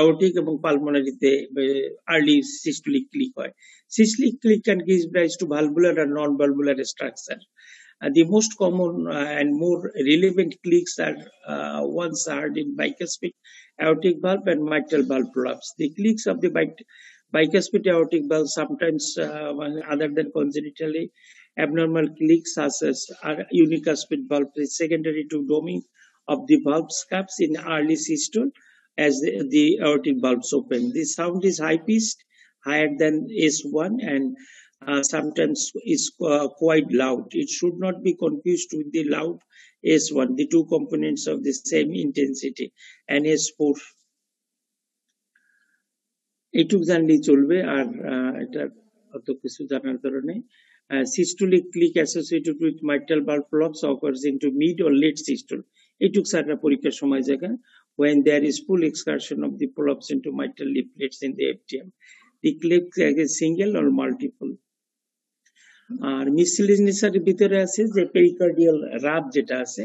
aortic এবং পালমোনারিতে আর্লি সিস্টোলিক ক্লিক হয়। Systolic click can give rise to valvular and non-valvular structure. The most common and more relevant clicks are ones heard in bicuspid aortic valve and mitral valve prolapse. The clicks of the bicuspid aortic valve sometimes, other than congenitally abnormal clicks, such as unicuspid valve, is secondary to doming of the valve scapes in early systole as the aortic valves open. The sound is high-pitched, higher than S1, and sometimes is quite loud. It should not be confused with the loud S1, the two components of the same intensity, and S4. এইটুক জানলেই চলবে, আর এটা অত কিছু জানার কারণে। Systolic click associated with mitral valve prolapse occurs into mid or late systole. এইটুক স্যাররা পরীক্ষার সময় জায়গা when there is full excursion of the prolapse into mitral leaflets in the atrium. The cleft single or multiple. আর মিসলিনিয়াসের ভিতরে আছে যে পেরিকার্ডিয়াল রাব যেটা আছে,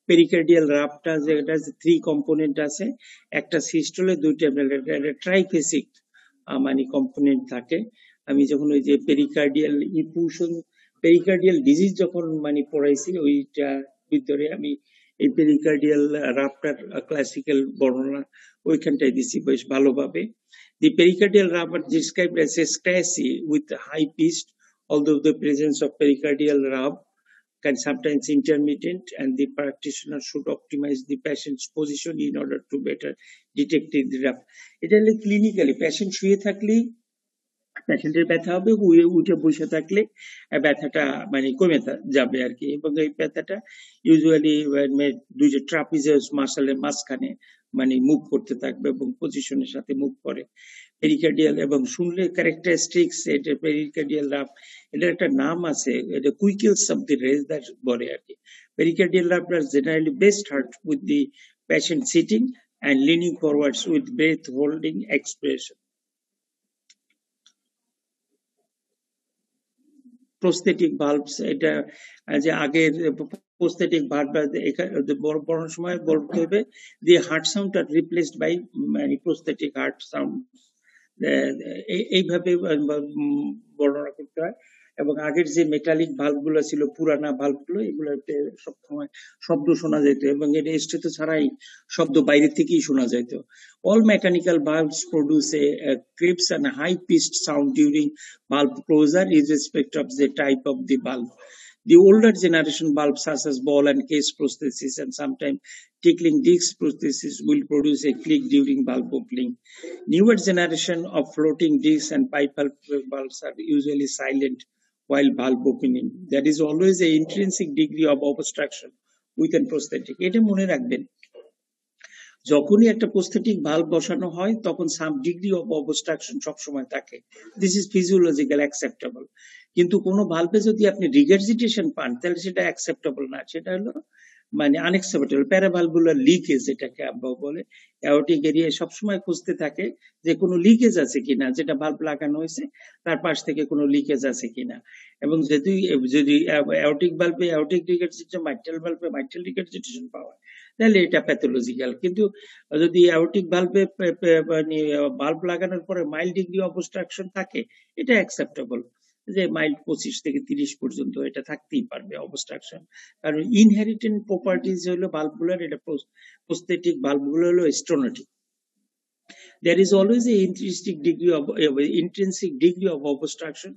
পেরিকার্ডিয়াল রাবটা যেটা আছে 3 কম্পোনেন্ট আছে, একটা সিস্টলে দুইটা ট্রাইফেসিক মানে কম্পোনেন্ট থাকে। আমি যখন ওই যে পেরিকার্ডিয়াল ইফিউশন পেরিকার্ডিয়াল ডিজিজ যখন মানে পড়াইছি ওইটা ভিতরে আমি এই পেরিকার্ডিয়াল রাবটার ক্লাসিক্যাল বর্ণনা ওইখানটায় দিছি বেশ ভালোভাবে। The pericardial rub are described as a scratchy with high pitched, although the presence of pericardial rub can sometimes intermittent, and the practitioner should optimize the patient's position in order to better detect the rub. এটা হলে clinically patient শুয়ে থাকলেই পেশেন্টের ব্যথা হবে, উঠে বসে থাকলে ব্যথাটা মানে কমে যাবে আর কি। এবং এই ব্যথাটা ইউজুয়ালি দুইটা ট্রাপিজিয়াস মাসলের মাঝখানে মানে মুভ করতে থাকবে এবং পজিশনের সাথে মুভ করে। পেরিকার্ডিয়াল এবং শুনলে ক্যারেক্টারিস্টিক্স এটা পেরিকার্ডিয়াল রাব, এটার একটা নাম আছে, এটা কুইকেলস অফ দি রেজ দ্যাট বলে আর কি। Pericardial rub are generally best heard with the patient sitting and leaning forwards with breath holding expression. Prosthetic valves, এটা যে আগের প্রস্থেটিক ভালভ বড় সময় বলতে হবে the heart sound are replaced by মানে প্রস্থেটিক হার্ট সাউন্ড, এইভাবে বর্ণনা করতে হয়। এবং আগের যে মেটালিক ভালভ গুলো ছিল পুরানা ভালভ গুলো, এগুলোতে সবসময় শব্দ শোনা যেত এবং এটা স্টেটো ছাড়াই শব্দ বাইরে থেকেই শোনা যেত। All mechanical valves produce a crisp and high-pitched sound during valve closure irrespective of the type of the valve. The older generation valves such as ball and case prosthesis and sometimes tickling disc prosthesis will produce a click during valve opening. Newer generation of floating disc and pipe valves are usually silent while valve opening. There is always an intrinsic degree of obstruction within prosthetic. এটা মনে রাখবেন, যখনই একটা prosthetic valve বসানো হয় তখন সাম degree of obstruction সবসময় থাকে। This is physiological acceptable. কিন্তু কোনো ভালভে যদি আপনি রিগার্জিটেশন পান তাহলে সেটা অ্যাকসেপ্টেবল না, সেটা হলো মানে আনএক্সেপ্টেবল। প্যারাভালভুলার লিকেজ এটাকে বলে। অ্যাওর্টিক এরিয়ায় সবসময় খুঁজতে থাকে যে কোনো লিকেজ আছে কিনা, যেটা ভালভ লাগানো হয়েছে তার পাশ থেকে কোনো লিকেজ আছে কিনা। এবং যদি অ্যাওর্টিক ভালভে অ্যাওর্টিক রিগার্জিটেশন, মাইট্রাল ভালভে মাইট্রাল রিগার্জিটেশন পাওয়া তাহলে এটা প্যাথোলজিক্যাল। কিন্তু যদি অ্যাওর্টিক ভালভে মানে ভালভ লাগানোর পরে মাইল্ড ডিগ্রি অবস্ট্রাকশন থাকে এটা অ্যাকসেপ্টেবল, যে মাইল্ড 25 থেকে 30 পর্যন্ত এটা থাকতেই পারবে অবস্ট্রাকশন। কারণ ইনহেরিটেন্ট প্রপার্টিজ হলো ভালভগুলোর, এটা প্রস্থেটিক ভালভগুলো হলো স্টোনোটিক। There is always an intrinsic degree of obstruction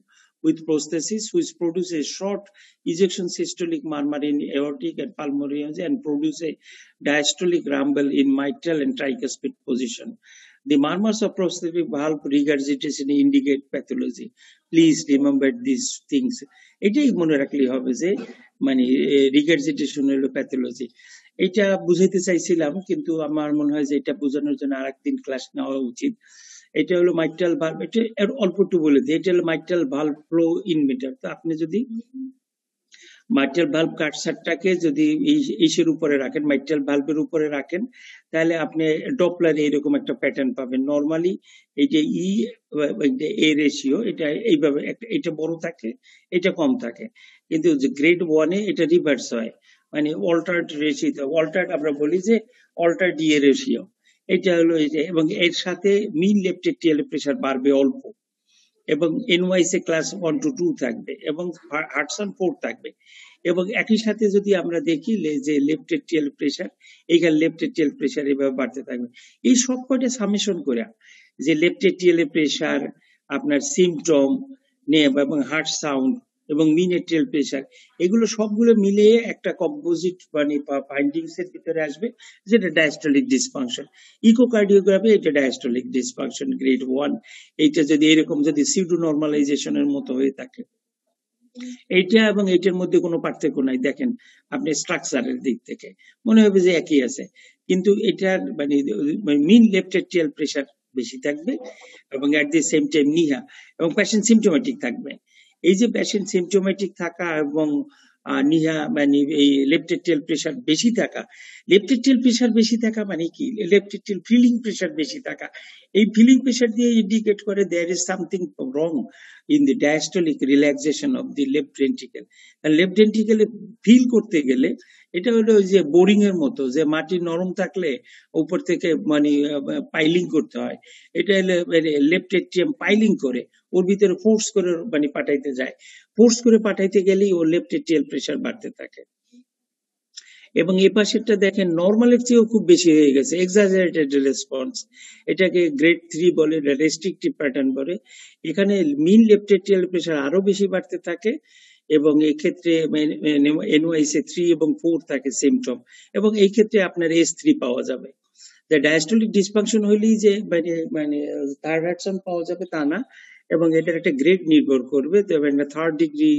with prosthesis, which produce a short ejection systolic murmur in aortic and pulmonary and produce a diastolic rumble in mitral and tricuspid position. The murmurs of prosthetic valve regurgitation indicate pathology. Please remember these things. এটাই মনে রাখলেই হবে যে মানে regurgitation হলো pathology. এটা বুঝাইতে চাইছিলাম কিন্তু আমার মনে হয় যে এটা বোঝানোর জন্য আরেকদিন ক্লাস নেওয়া উচিত। এটা হলো মাইট্রাল ভালভ, এটা অল্প একটু বলে দিই। এটা হলো মাইট্রাল ভালভ ফ্লো ইনমিটার। তো আপনি যদি মাইট্রাল ভালভ কাটসারটাকে যদি ইসের উপরে রাখেন, মাইট্রাল ভালভের উপরে রাখেন, তাহলে আপনি ডপলারে এরকম একটা প্যাটার্ন পাবেন। নর্মালি এই যে এ রেশিও এটা এইভাবে, এটা বড় থাকে এটা কম থাকে, কিন্তু গ্রেড 1-এ এটা রিভার্স হয়, মানে অল্টার্ড রেশিও। অল্টার্ড আমরা বলি যে অল্টার্ড ইয়ে রেশিও, এটা হলো এই যে। এবং এর সাথে মিন লেফট এট্রিয়াল প্রেসার বাড়বে অল্প, এবং এনওয়াইসে ক্লাস 1 to 2 থাকবে এবং হার্টসন 4 থাকবে। এবং একই সাথে যদি আমরা দেখি যে লেফট এট্রিয়াল প্রেসার, এইখানে লেফট এট্রিয়াল প্রেসার এভাবে বাড়তে থাকবে। এই সব কয়টা সামেশন করে যে লেফট এট্রিয়াল প্রেসার, আপনার সিমটম নিয়ে এবং হার্ট সাউন্ড এবং মিন এট্রিয়াল প্রেসার, এগুলো সবগুলো মিলিয়ে একটা কম্পোজিট মানে ফাইন্ডিংস এর ভিতরে আসবে যেটা ডায়াস্টলিক ডিসফাংশন। ইকোকার্ডিওগ্রাফি এটা ডায়াস্টলিক ডিসফাংশন গ্রেড 1। এইটা যদি এরকম যদি সিউডো নরমালাইজেশনের মতো হয়ে থাকে, এইটা এবং এইটার মধ্যে কোনো পার্থক্য নাই। দেখেন আপনি স্ট্রাকচারের দিক থেকে মনে হবে যে একই আছে, কিন্তু এটার মানে মিন লেফট এট্রিয়াল প্রেসার বেশি থাকবে এবং at the same time Niha এবং পেশেন্ট সিমটোমেটিক থাকবে। এই যে পেশেন্ট সিমটোমেটিক থাকা এবং নিহা মানে এই লেফট এট্রিয়াল প্রেশার বেশি থাকা। লেফট এট্রিয়াল প্রেশার বেশি থাকা মানে কি? লেফট এট্রিয়াল ফিলিং প্রেশার বেশি থাকা। এই ফিলিং প্রেশার দিয়ে ইন্ডিকেট করে there is something wrong in the diastolic relaxation of the left ventricle. Left ভেন্ট্রিকেলে ফিল করতে গেলে এটা হলো ওই যে বোরিং এর মতো, যে মাটি নরম থাকলে উপর থেকে মানে পাইলিং করতে হয়। এটা হলো লেফট এট্রিয়াম পাইলিং করে ওর ভিতরে ফোর্স করে মানে পাঠাইতে যায়। ফোর্স করে পাঠাইতে গেলেই ওর লেফট এট্রিয়াল প্রেশার বাড়তে থাকে। এবং এই পাশেরটা দেখেন নর্মালের চেয়েও খুব বেশি হয়ে গেছে, এক্সাজারেটেড রেসপন্স। এটাকে গ্রেড 3 বলে, রেস্ট্রিকটিভ প্যাটার্ন বলে। এখানে মিন লেফট এট্রিয়াল প্রেশার আরো বেশি বাড়তে থাকে এবং এই ক্ষেত্রে এনওআইসি 3 এবং 4 থাকে সিমটম, এবং এই ক্ষেত্রে আপনার S3 পাওয়া যাবে। ডায়াস্টলিক ডিসফাংশন হইলেই যে মানে মানে থার্ড হার্টসন পাওয়া যাবে তা না, এবং এটার একটা গ্রেড নির্ভর করবে। থার্ড ডিগ্রি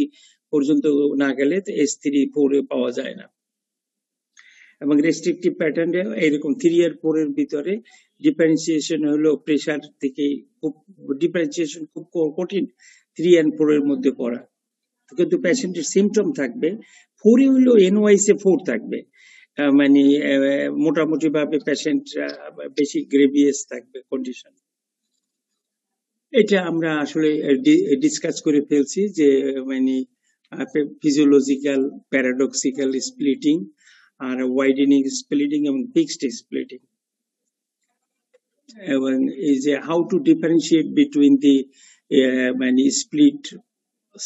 পর্যন্ত না গেলে S3 4 পাওয়া যায় না। এবং রেস্ট্রিকটিভ প্যাটার্নে এরকম 3 আর 4 এর ভিতরে ডিফারেন্সিয়েশন হলো প্রেশার থেকে খুব ডিফারেন্সিয়েশন খুব কঠিন 3 and 4 এর মধ্যে পড়া। কিন্তু পেশেন্টের সিমটম থাকবে 4 এ হলো এনওআইসি 4 থাকবে, মানে মোটামুটি ভাবে পেশেন্ট বেশি গ্রেভিয়াস থাকবে কন্ডিশন। এটা আমরা আসলে ডিসকাস করে ফেলছি যে মানে ফিজিওলজিক্যাল প্যারাডক্সিক্যাল স্প্লিটিং আর ওয়াইডেনিং স্প্লিটিং এবং ফিক্সড স্প্লিটিং, এবং এই যে how to differentiate between the মানে split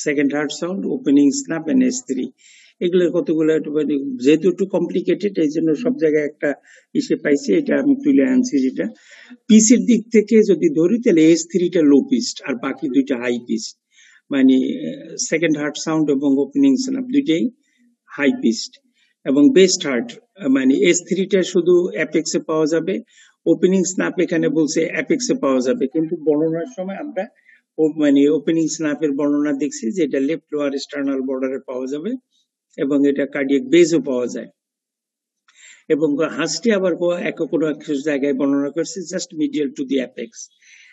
second heart sound, opening snap and S3, এগুলোর কতগুলো মানে যেহেতু একটু কমপ্লিকেটেড এই জন্য সব জায়গায় একটা ইসে পাইছি, এটা আমি তুলে আনছি। যেটা পিসের দিক থেকে যদি ধরি তাহলে S3টা লো পিস্ট আর বাকি দুইটা হাই পিস্ট, মানে সেকেন্ড হার্ট সাউন্ড এবং ওপেনিং স্ন্যাপ দুইটাই হাই পিস্ট। এবং বেস্ট হার্ট মানে S3টা শুধু অ্যাপেক্সে পাওয়া যাবে, ওপেনিং স্ন্যাপ এখানে বলছে অ্যাপেক্সে পাওয়া যাবে, কিন্তু বর্ণনার সময় আমরা মানে ওপেনিং স্ন্যাপের বর্ণনা দেখছি যে এটা লেফট লোয়ার স্টার্নাল বর্ডারে পাওয়া যাবে এবং এটা কার্ডিয়াক বেজও পাওয়া যায়। এবং হাসটি আবার কোনো এক জায়গায় বর্ণনা করছে just medial to the apex.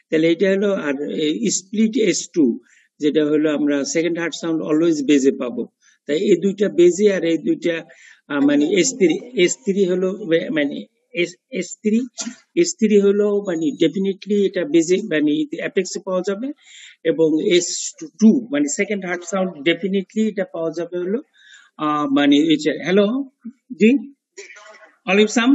তাহলে এটা হলো। আর স্প্লিট S2 যেটা হলো আমরা সেকেন্ড হার্ট সাউন্ড অলওয়েজ বেজে পাবো, তাই এই দুইটা বেজে আর এই দুইটা মানে S3 হলো মানে S3 হলো মানে ডেফিনেটলি এটা বেজে মানে অ্যাপেক্সে পাওয়া যাবে, এবং S2 মানে সেকেন্ড হার্ট সাউন্ড ডেফিনেটলি এটা পাওয়া যাবে হলো মানে হ্যালো জি অলিভ সাম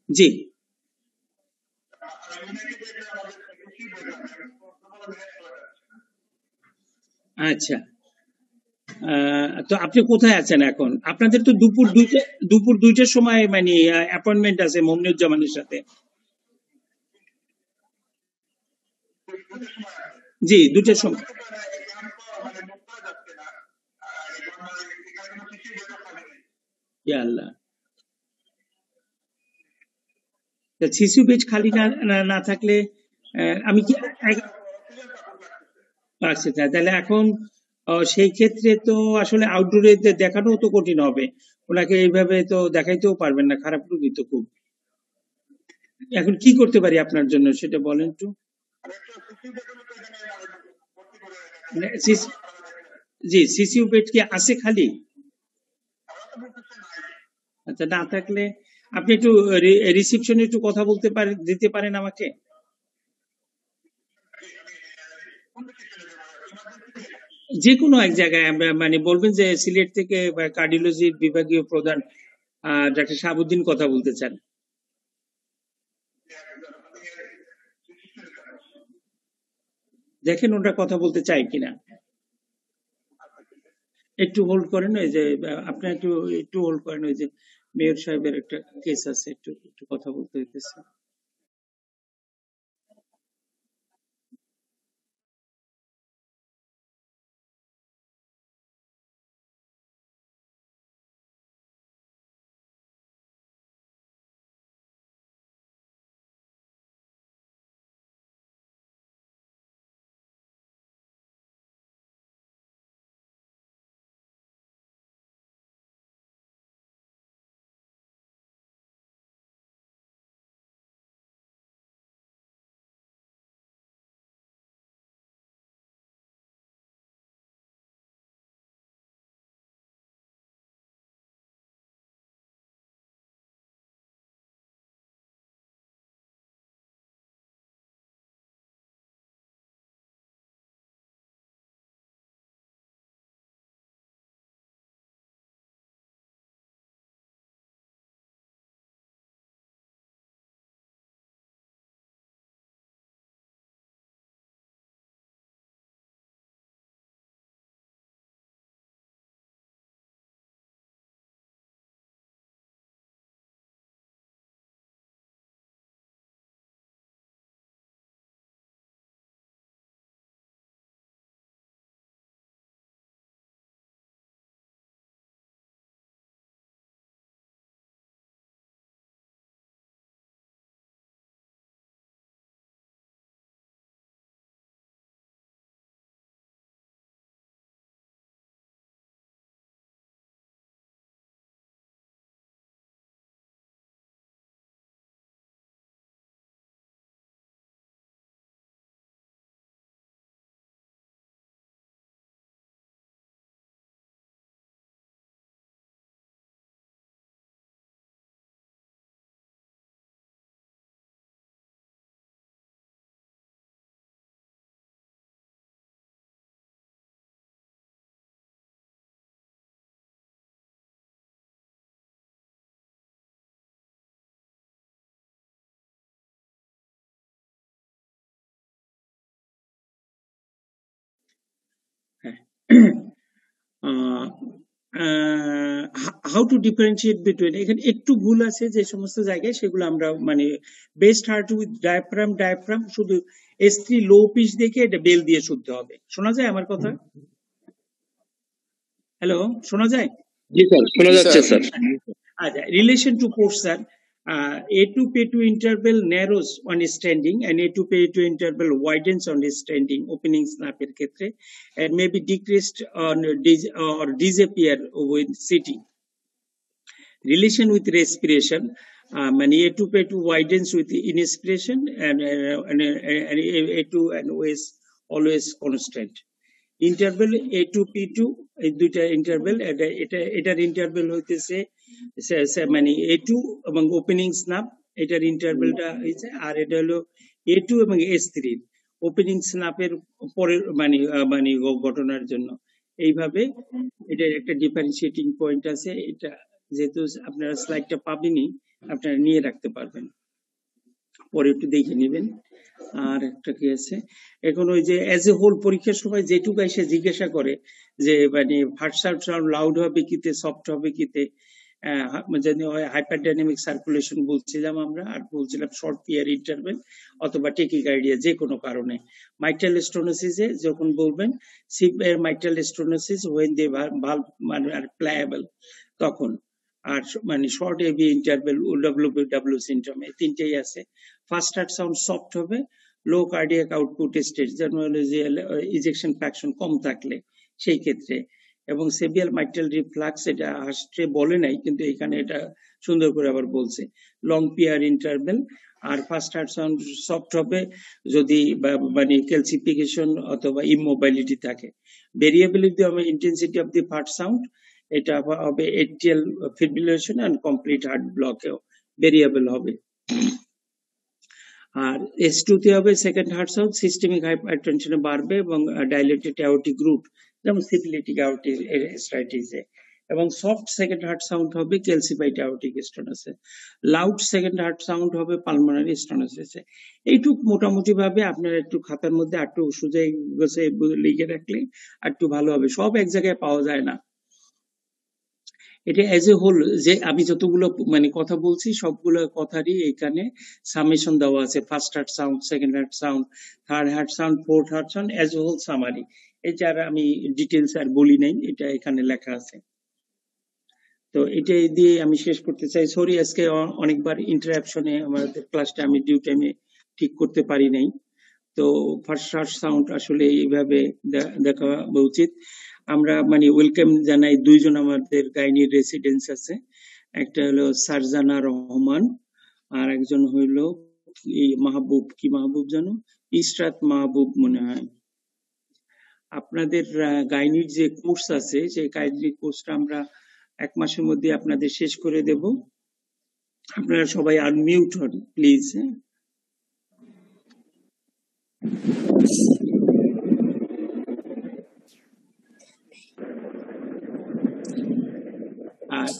জি আচ্ছা। তো আপনি কোথায় আছেন এখন? আপনাদের তো দুপুর 2টার সময় মানে অ্যাপয়েন্টমেন্ট আছে মমিনুজ্জামানের সাথে। জি 2টার সময়। ইয়া আল্লাহ, সিসিউ বেড খালি না থাকলে আমি কি আচ্ছা তাহলে এখন সেই ক্ষেত্রে তো আসলে আউটডোরে দেখানো তো কঠিন হবে, ওনাকে এইভাবে তো দেখাইতেও পারবেন না, খারাপ রোগী তো খুব। এখন কি করতে পারি আপনার জন্য সেটা বলেন একটু। জি সিসিউ বেড কি আছে খালি? আচ্ছা না থাকলে আপনি একটু রিসিপশনে একটু কথা বলতে দিতে পারেন আমাকে। যে কোনো এক জায়গায় মানে বলবেন যে সিলেট থেকে কার্ডিওলজির বিভাগীয় প্রধান ডাক্তার শাহাবুদ্দিন কথা বলতে চান। দেখেন ওটা কথা বলতে চাই কিনা, একটু হোল্ড করেন। ওই যে আপনি একটু হোল্ড করেন, ওই যে মেয়র সাহেবের একটা কেস আছে, একটু কথা বলতে হইতেছে। হাউ টু ডিফারেন্সিয়েট বিটুইন, এখানে একটু ভুল আছে যে সমস্ত জায়গায়, সেগুলো আমরা মানে বেস্ট হার্ট উইথ ডায়াফ্রাম শুধু S3 লো পিচ দেখে এটা বেল দিয়ে শুনতে হবে। শোনা যায় আমার কথা? হ্যালো, শোনা যায়? জি স্যার, শোনা জি যাচ্ছে স্যার। স্যার। আচ্ছা, relation to port sir, A2 P2 interval narrows on standing and A2 P2 interval widens on standing opening snap এর ক্ষেত্রে and may be decreased on or disappear with sitting. Relation with respiration, মানে A2 P2 widens with inspiration and A2 and OS always constant. Interval A2 P2 এই দুইটা interval, এটার interval হইতেছে মানে A2 এবং opening snap, এটার ইন্টারভেলটা হয়েছে, আর এটা হলো A2 এবং S3 ওপেনিং স্ন্যাপের পরের মানে মানে ঘটনার জন্য। এইভাবে এটার একটা ডিফারেন্সিয়েটিং পয়েন্ট আছে। এটা যেহেতু আপনারা স্লাইডটা পাবেনই, আপনারা নিয়ে রাখতে পারবেন, পরে একটু দেখে নেবেন। আর একটা কি আছে, এখন ওই যে অ্যাজ এ হোল পরীক্ষার সময় যেটুকু এসে জিজ্ঞাসা করে যে মানে ফার্স্ট সাউন্ড লাউড হবে কিতে, সফট হবে কিতে, হাইপার ডাইনামিক সার্কুলেশন বলছিলাম আমরা, আর বলছিলাম শর্ট পিয়ার ইন্টারভেল অথবা টেকিকার্ডিয়া, যে কোনো কারণে। মাইট্রাল স্টোনোসিসে যখন বলবেন severe mitral stenosis when the valve মানে আর প্লায়েবল, তখন। আর মানে শর্ট এবি ইন্টারভেল ডাব্লিউ সিনড্রোমে তিনটেই আছে। ফার্স্ট হার্ট সাউন্ড সফট হবে, লো কার্ডিয়াক আউটপুট স্টেজ, যেমন হলো যে ইজেকশন ফ্র্যাকশন কম থাকলে সেই ক্ষেত্রে। এবং সেবিয়াল মাইট্রাল রিফ্লাক্স, এটা হাস্টে বলে নাই কিন্তু এখানে এটা সুন্দর করে আবার বলছে, লং পিয়ার ইন্টারভেল। আর ফার্স্ট হার্ট সাউন্ড সফট হবে যদি মানে ক্যালসিফিকেশন অথবা ইমোবাইলিটি থাকে। Variability of intensity of the first sound, এটা হবে atrial fibrillation and complete heart ব্লকেও ভেরিয়েবল হবে। আর S2 তে হবে সেকেন্ড হার্ট সাউন্ড সিস্টেমিক হাইপারটেনশনে বাড়বে এবং ডাইলেটেড অ্যাওর্টিক রুট, যেমন সিফিলিটিক অ্যাওর্টিক স্ট্রাইটিসে। এবং সফট সেকেন্ড হার্ট সাউন্ড হবে ক্যালসিফাইড অ্যাওর্টিক স্টোনোসে। লাউড সেকেন্ড হার্ট সাউন্ড হবে পালমোনারি স্টোনোসিসে। এইটুক মোটামুটি ভাবে আপনারা একটু খাতার মধ্যে একটু সোজাই গোছে লিখে রাখলে একটু ভালো হবে, সব এক জায়গায় পাওয়া যায় না। এটা অ্যাজ এ হোল যে আমি যতগুলো মানে কথা বলছি সবগুলো কথারই এখানে সামেশন দেওয়া আছে, first heart sound, second heart sound, third heart sound, fourth heart sound, as a whole summary. এই যারা আমি ডিটেলস আর বলি নাই, এটা এখানে লেখা আছে। তো এটা দিয়ে আমি শেষ করতে চাই। সরি আজকে অনেকবার ইন্টারাপশনে আমাদের ক্লাসটা আমি ডিউ টাইমে ঠিক করতে পারি নাই। তো ফার্স্ট হার্ট সাউন্ড আসলে এইভাবে দেখা উচিত। আমরা মানে ওয়েলকাম জানাই, দুইজন আমাদের গাইনির রেসিডেন্স আছে, একটা হলো সারজানা রহমান আর একজন হইলো মাহবুব, কি মাহবুব জানো, ইশরাত মাহবুব মনে হয়। আপনাদের গাইনির যে কোর্স আছে সেই গাইনির কোর্সটা আমরা 1 মাসের মধ্যে আপনাদের শেষ করে দেব। আপনারা সবাই আনমিউট হন প্লিজ। আর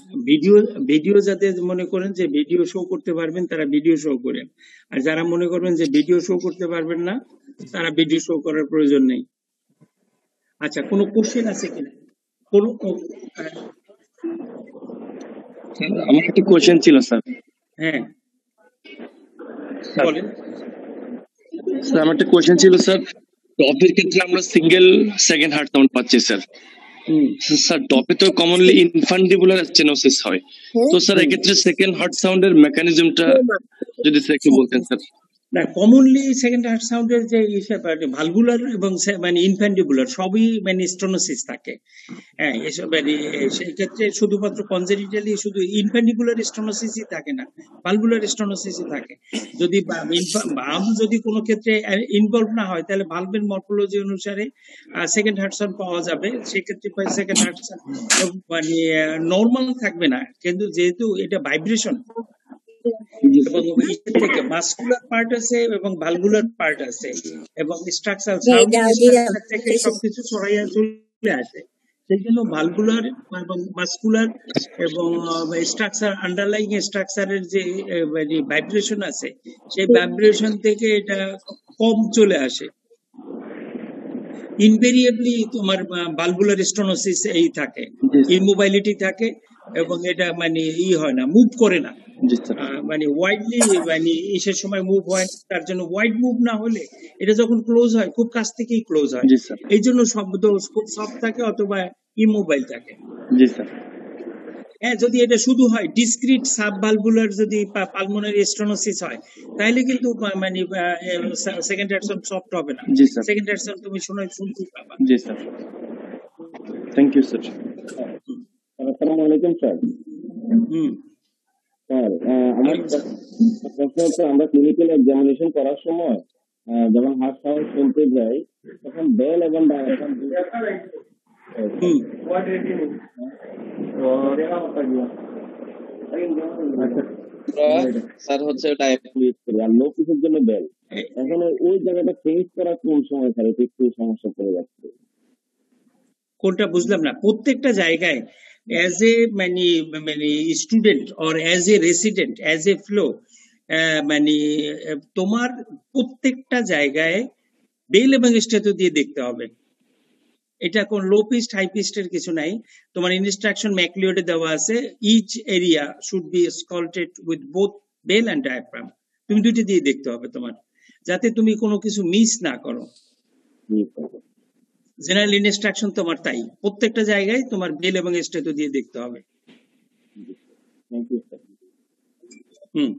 ভিডিও যাতে মনে করেন যে ভিডিও শো করতে পারবেন তারা ভিডিও শো করেন, আর যারা মনে করবেন যে ভিডিও শো করতে পারবেন না তারা ভিডিও শো করার প্রয়োজন নেই। আচ্ছা, কোনো কোশ্চেন আছে কিনা? কোনো আমার একটা কোশ্চেন ছিল স্যার। হ্যাঁ বলেন। স্যার আমার একটা কোশ্চেন ছিল স্যার, ডপের ক্ষেত্রে আমরা সিঙ্গেল সেকেন্ড হার্ট সাউন্ড পাচ্ছি স্যার। স্যার ডপে তো কমনলি ইনফান্ডিবুলার স্টেনোসিস হয়, তো স্যার এক্ষেত্রে সেকেন্ড হার্ট সাউন্ডের মেকানিজমটা যদি স্যার একটু বলতেন স্যার। না, কমনলি সেকেন্ড হার্ট সাউন্ডের যে ভালভুলার এবং মানে ইনফ্যান্ডিবুলার সবই মানে স্টোনোসিস থাকে। হ্যাঁ, এসব মানে সেই ক্ষেত্রে শুধুমাত্র কনজেনিটালি শুধু ইনফ্যান্ডিবুলার স্টোনোসিসই থাকে না, ভালভুলার স্টোনোসিসই থাকে। যদি ভালভ যদি কোনো ক্ষেত্রে ইনভলভ না হয় তাহলে ভালভের মর্ফোলজি অনুসারে সেকেন্ড হার্ট সাউন্ড পাওয়া যাবে। সেক্ষেত্রে সেকেন্ড হার্ট সাউন্ড মানে নর্মাল থাকবে না, কিন্তু যেহেতু এটা ভাইব্রেশন এবং থেকে মাসকুলার পার্ট আছে এবং ভালভুলার পার্ট আছে এবং স্ট্রাকচারাল সাউন্ড থেকে সবকিছু ছড়াইয়া চলে আসে, সেই জন্য ভালভুলার এবং মাসকুলার এবং স্ট্রাকচার আন্ডারলাইং স্ট্রাকচারের যে ভাইব্রেশন আছে সেই ভাইব্রেশন থেকে এটা কম চলে আসে। ইনভেরিয়েবলি তোমার বালবুলার স্টোনোসিস এই থাকে, জি স্যার। ইমোবাইলিটি থাকে, এবং এটা মানে হয় না, মুভ করে না, জি স্যার। মানে ওয়াইডলি মানে ইসের সময় মুভ হয় না। তার জন্য ওয়াইড মুভ না হলে এটা যখন ক্লোজ হয় খুব কাছ থেকেই ক্লোজ হয়, জি স্যার। এই জন্য শব্দ খুব সফট থাকে অথবা ইমোবাইল থাকে। জি স্যার। হ্যাঁ, যদি এটা শুধু হয় ডিসক্রিট সাবভালভুলার যদি পালমোনারি স্টেনোসিস হয় তাহলে কিন্তু মানে সেকেন্ড অ্যাডসন সফট হবে না, জি স্যার। সেকেন্ড অ্যাডসন তুমি শুনতে পাবা। জি স্যার। Thank you sir. আসসালামু আলাইকুম স্যার। হুম, স্যার আমার প্রশ্ন হচ্ছে, আমরা ক্লিনিক্যাল এক্সামিনেশন করার সময় যখন হার্ট সাউন্ড শুনতে যাই তখন বেল এবং ডায়াফ্রাম হুম। স্যার হচ্ছে ওটা ইউজ করি আর লো পিসের জন্য বেল। এখন ওই জায়গাটা চেঞ্জ করা কোন সময় স্যার? এটা একটু সমস্যা পড়ে যাচ্ছে। কোনটা বুঝলাম না। প্রত্যেকটা জায়গায় অ্যাজ এ মানে student or as a resident as a flow মানে তোমার প্রত্যেকটা জায়গায় বেল এবং স্ট্যাটু দিয়ে দেখতে হবে। এটা কোন লো পিস্ট হাই পিস্টের কিছু নাই, তোমার ইনস্ট্রাকশন ম্যাকলিওডে দেওয়া আছে, each area should be auscultated with both bell and diaphragm. তুমি দুইটা দিয়ে দেখতে হবে তোমার, যাতে তুমি কোনো কিছু মিস না করো। জেনারেল ইনস্ট্রাকশন তোমার তাই, প্রত্যেকটা জায়গায় তোমার বেল এবং স্ট্যাটু দিয়ে দেখতে হবে। Thank you sir. হুম।